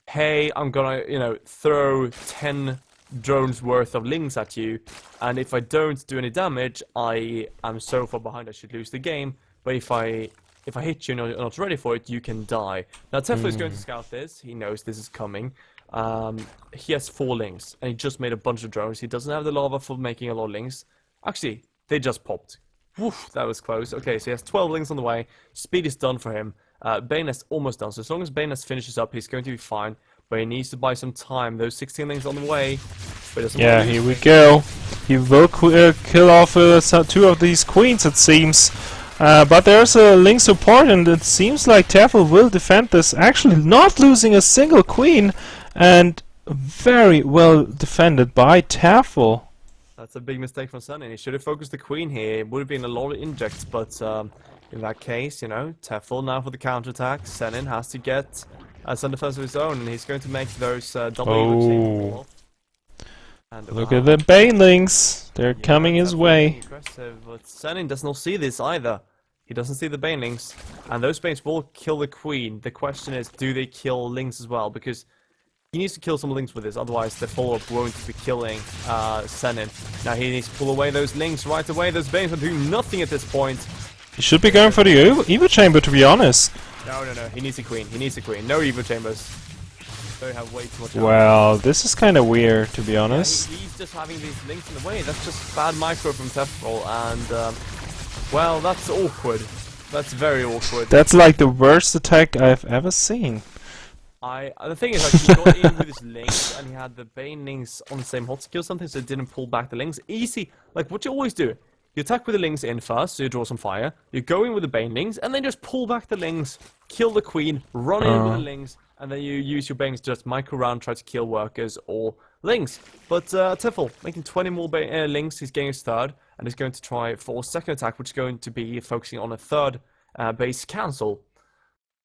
hey, I'm gonna, you know, throw 10 drones worth of lings at you, and if I don't do any damage, I am so far behind I should lose the game. But if I hit you and you're not ready for it, you can die. Now, Tefl is going to scout this. He knows this is coming. He has 4 lings, and he just made a bunch of drones. He doesn't have the lava for making a lot of lings. Actually, they just popped. Woof, that was close. Okay, so he has 12 lings on the way. Speed is done for him. Bane's almost done. So as long as Bane finishes up, he's going to be fine. But he needs to buy some time. Those 16 lings on the way. Yeah, here we go. He will kill off 2 of these queens, it seems. But there's a link support, and it seems like Tefl will defend this, actually not losing a single queen, and very well defended by Tefl. That's a big mistake from Sunny. He should have focused the queen here. It would have been a lot of injects, but in that case, you know, Tefl now for the counterattack. Senin has to get some defense of his own, and he's going to make those double chains fall off. And, Look at the Banelings. They're coming his way. Aggressive, but Senin does not see this either. He doesn't see the Banelings, and those Banes will kill the queen. The question is, do they kill Lings as well? Because he needs to kill some Lings with this, otherwise the follow-up won't be killing Senin. Now he needs to pull away those Lings right away. Those Banes are doing nothing at this point. He should be going for the Evo Chamber, to be honest. No, he needs a queen. He nease a queen. No Evo Chambers. They have way too much. Well, this is kind of weird, to be honest. Yeah, he's just having these Lings in the way. That's just bad micro from Tefl, and well, that's awkward. That's very awkward. That's like the worst attack I've ever seen. The thing is, like, he got in with his Lings, and he had the Bane Lings on the same hotkey or something, so it didn't pull back the Lings. Easy, like what you always do. You attack with the Lings in first, so you draw some fire. You go in with the Bane Lings, and then just pull back the Lings, kill the Queen, run in with the Lings, and then you use your Banes to just micro round, try to kill workers or Lings. But Tefl, making 20 more Lings, he's getting his third, and he's going to try for a second attack, which is going to be focusing on a third base cancel.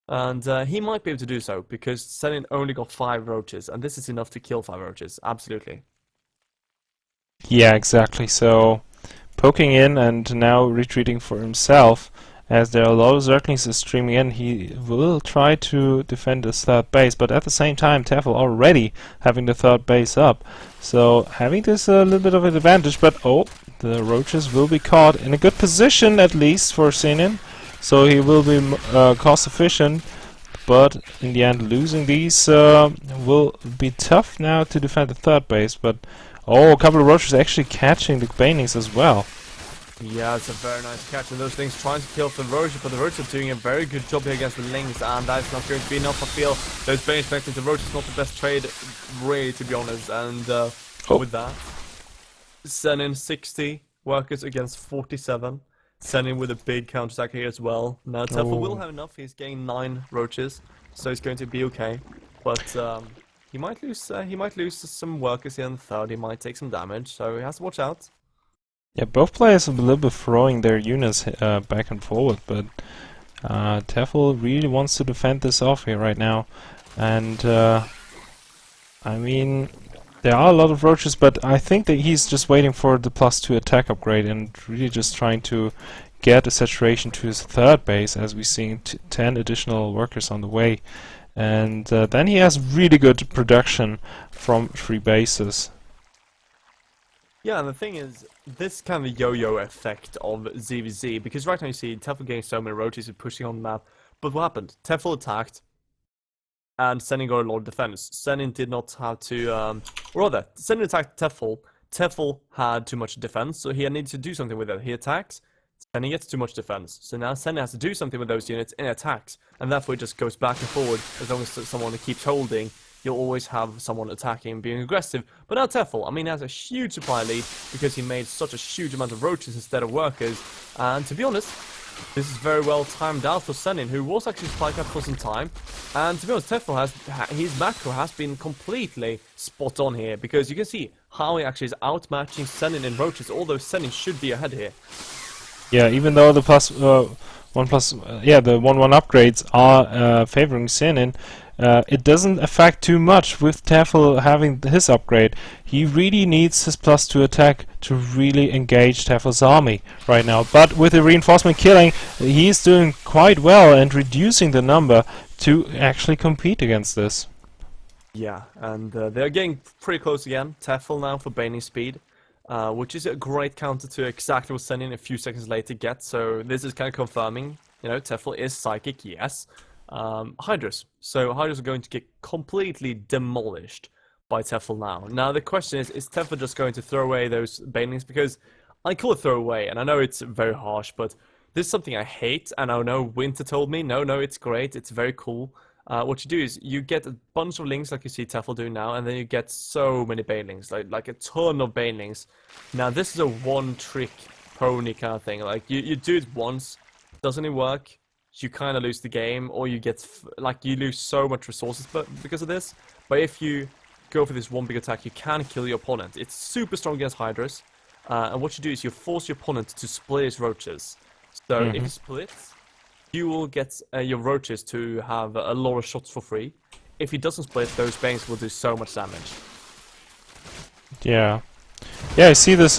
And he might be able to do so, because Senin only got 5 roaches, and this is enough to kill 5 roaches, absolutely. Yeah, exactly. So, poking in and now retreating for himself, as there are a lot of Zerglings streaming in, he will try to defend his third base, but at the same time Tefl already having the third base up. So, having this a little bit of an advantage, but oh, the roaches will be caught in a good position, at least for Senin. So he will be cost efficient, but in the end losing these will be tough now to defend the third base. But oh, a couple of roaches actually catching the Banelings as well. Yeah, it's a very nice catch, and those things trying to kill for the Roach, but the Roach are doing a very good job here against the Lynx, and that's not going to be enough. I feel those Banes connecting to Roach is not the best trade, really, to be honest, and with that, sending 60 workers against 47, sending with a big counterattack here as well. Now, Tefl will have enough, he's gained 9 Roaches, so he's going to be okay, but he might lose some workers here in the third, he might take some damage, so he has to watch out. Yeah, both players are a little bit throwing their units back and forward, but Tefl really wants to defend this off here right now. And I mean, there are a lot of roaches, but I think that he's just waiting for the +2 attack upgrade and really just trying to get a saturation to his third base, as we see 10 additional workers on the way. And then he has really good production from 3 bases. Yeah, and the thing is, this kind of yo-yo effect of ZVZ, because right now you see Tefl getting so many roaches and pushing on the map, but what happened? Tefl attacked, and Senin got a lot of defense. Senin did not have to, or rather, Senin attacked Tefl. Tefl had too much defense, so he needed to do something with it. He attacks, Senin gets too much defense. So now Senin has to do something with those units in attacks, and therefore it just goes back and forward. As long as someone keeps holding, you'll always have someone attacking and being aggressive. But now Tefl, I mean, he has a huge supply lead because he made such a huge amount of roaches instead of workers. And to be honest, this is very well timed out for Senin, who was actually supply capped for some time. And to be honest, Tefl his macro has been completely spot on here, because you can see how he actually is outmatching Senin in roaches, although Senin should be ahead here. Yeah, even though the the 1/1 upgrades are favoring Senin, it doesn't affect too much with Tefl having his upgrade. He really needs his +2 attack to really engage Tefl's army right now. But with the reinforcement killing, he's doing quite well and reducing the number to actually compete against this. Yeah, and they're getting pretty close again. Tefl now for Baning speed, which is a great counter to exactly what Senin a few seconds later gets. So this is kind of confirming, you know, Tefl is psychic, yes. Hydras. So Hydras are going to get completely demolished by Tefl now. Now the question is Tefl just going to throw away those Banelings? Because I call it throw away, and I know it's very harsh, but this is something I hate, and I know Winter told me, no, it's great, it's very cool. What you do is you get a bunch of links like you see Tefl do now, and then you get so many Banelings, like a ton of Banelings. Now this is a one-trick pony kind of thing. Like you do it once, doesn't it work? You kind of lose the game, or you get you lose so much resources because of this. But if you go for this one big attack, you can kill your opponent. It's super strong against Hydras, and what you do is you force your opponent to split his roaches. So if he splits, you will get your roaches to have a lot of shots for free. If he doesn't split, those bangs will do so much damage. Yeah, I see this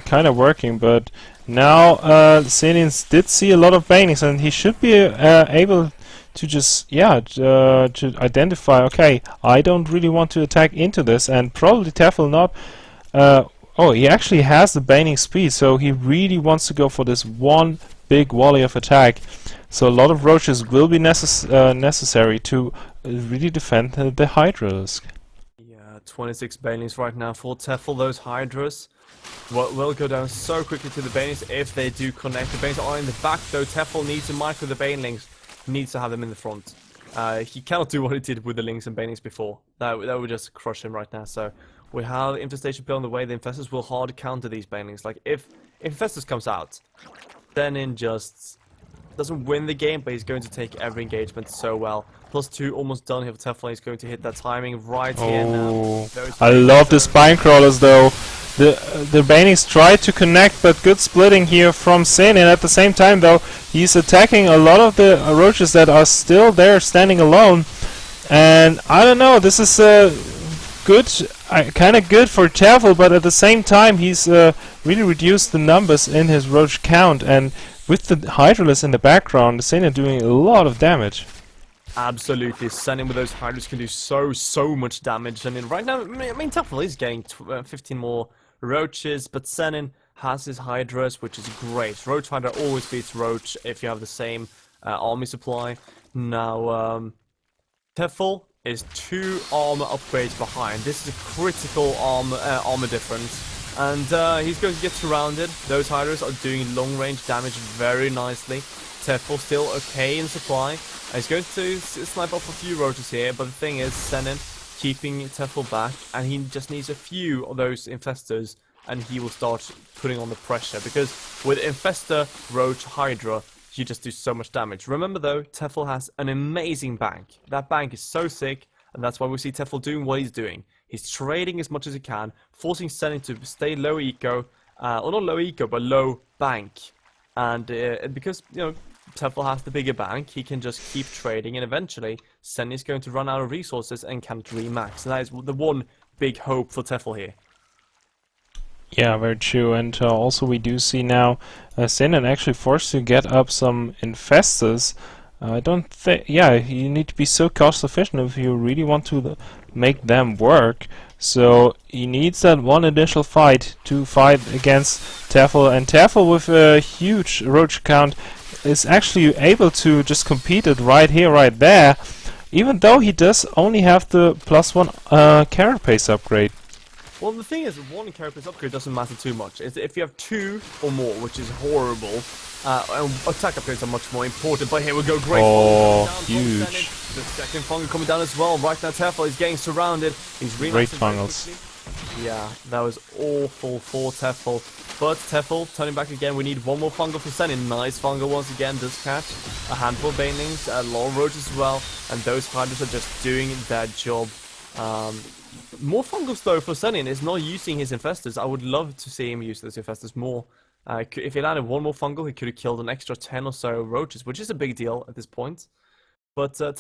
kind of working, but now Senin did see a lot of banings, and he should be able to just, to identify, okay, I don't really want to attack into this, and probably Tefl not. Oh, he actually has the baning speed, so he really wants to go for this one big volley of attack. So a lot of roaches will be necessary to really defend the Hydras. Yeah, 26 banelings right now for Tefl. Those Hydras will go down so quickly to the banelings if they do connect. The banelings are in the back though. Tefl needs to micro the banelings. He needs to have them in the front. He cannot do what he did with the links and banelings before. That would just crush him right now. So we have Infestation Pill on the way. The Infestors will hard counter these banelings. Like if Infestors comes out, then in just doesn't win the game, but he's going to take every engagement so well. +2 almost done here for Tefl. He's going to hit that timing right here now. I love the spine crawlers though. The Banings tried to connect, but good splitting here from Sin, and at the same time though, he's attacking a lot of the roaches that are still there standing alone. And I don't know, this is good, kind of good for Tefl, but at the same time he's really reduced the numbers in his roach count, and with the Hydralis in the background, Sin are doing a lot of damage. Absolutely, Senin with those Hydras can do so much damage. I mean, right now, I mean, Tefl is getting 15 more roaches, but Senin has his Hydras, which is great. Roach Hydra always beats Roach if you have the same army supply. Now, Tefl is 2 armor upgrades behind. This is a critical armor difference. And he's going to get surrounded. Those Hydras are doing long-range damage very nicely. Tefl still okay in supply. He's going to snipe off a few roaches here, but the thing is, Senin keeping Tefl back, and he just needs a few of those Infestors, and he will start putting on the pressure, because with Infestor, Roach, Hydra, you just do so much damage. Remember though, Tefl has an amazing bank. That bank is so sick, and that's why we see Tefl doing what he's doing. He's trading as much as he can, forcing Senin to stay low eco, or not low eco, but low bank. And because, you know, Tefl has the bigger bank, he can just keep trading, and eventually Senin is going to run out of resources and can't remax. And that is the one big hope for Tefl here. Yeah, very true. And also we do see now Senin actually forced to get up some Infestors. I don't think... Yeah, you need to be so cost efficient if you really want to make them work. So he needs that one initial fight to fight against Tefl. And Tefl with a huge roach count is actually able to just compete it right here, right there. Even though he does only have the +1 carapace upgrade. Well, the thing is, one carapace upgrade doesn't matter too much. It's if you have 2 or more, which is horrible, and attack upgrades are much more important. But here we go, great. Oh, down huge. The second fungal coming down as well. Right now, Tefl is getting surrounded. He's Great fungals. Yeah, that was awful for Tefl. But Tefl turning back again. We need one more fungal for Senin. Nice fungal once again. Does catch a handful of banelings, a lot of roaches as well, and those Hydras are just doing their job. More fungals though for Senin is not using his Infestors. I would love to see him use those Infestors more. If he landed one more fungal, he could have killed an extra 10 or so roaches, which is a big deal at this point. But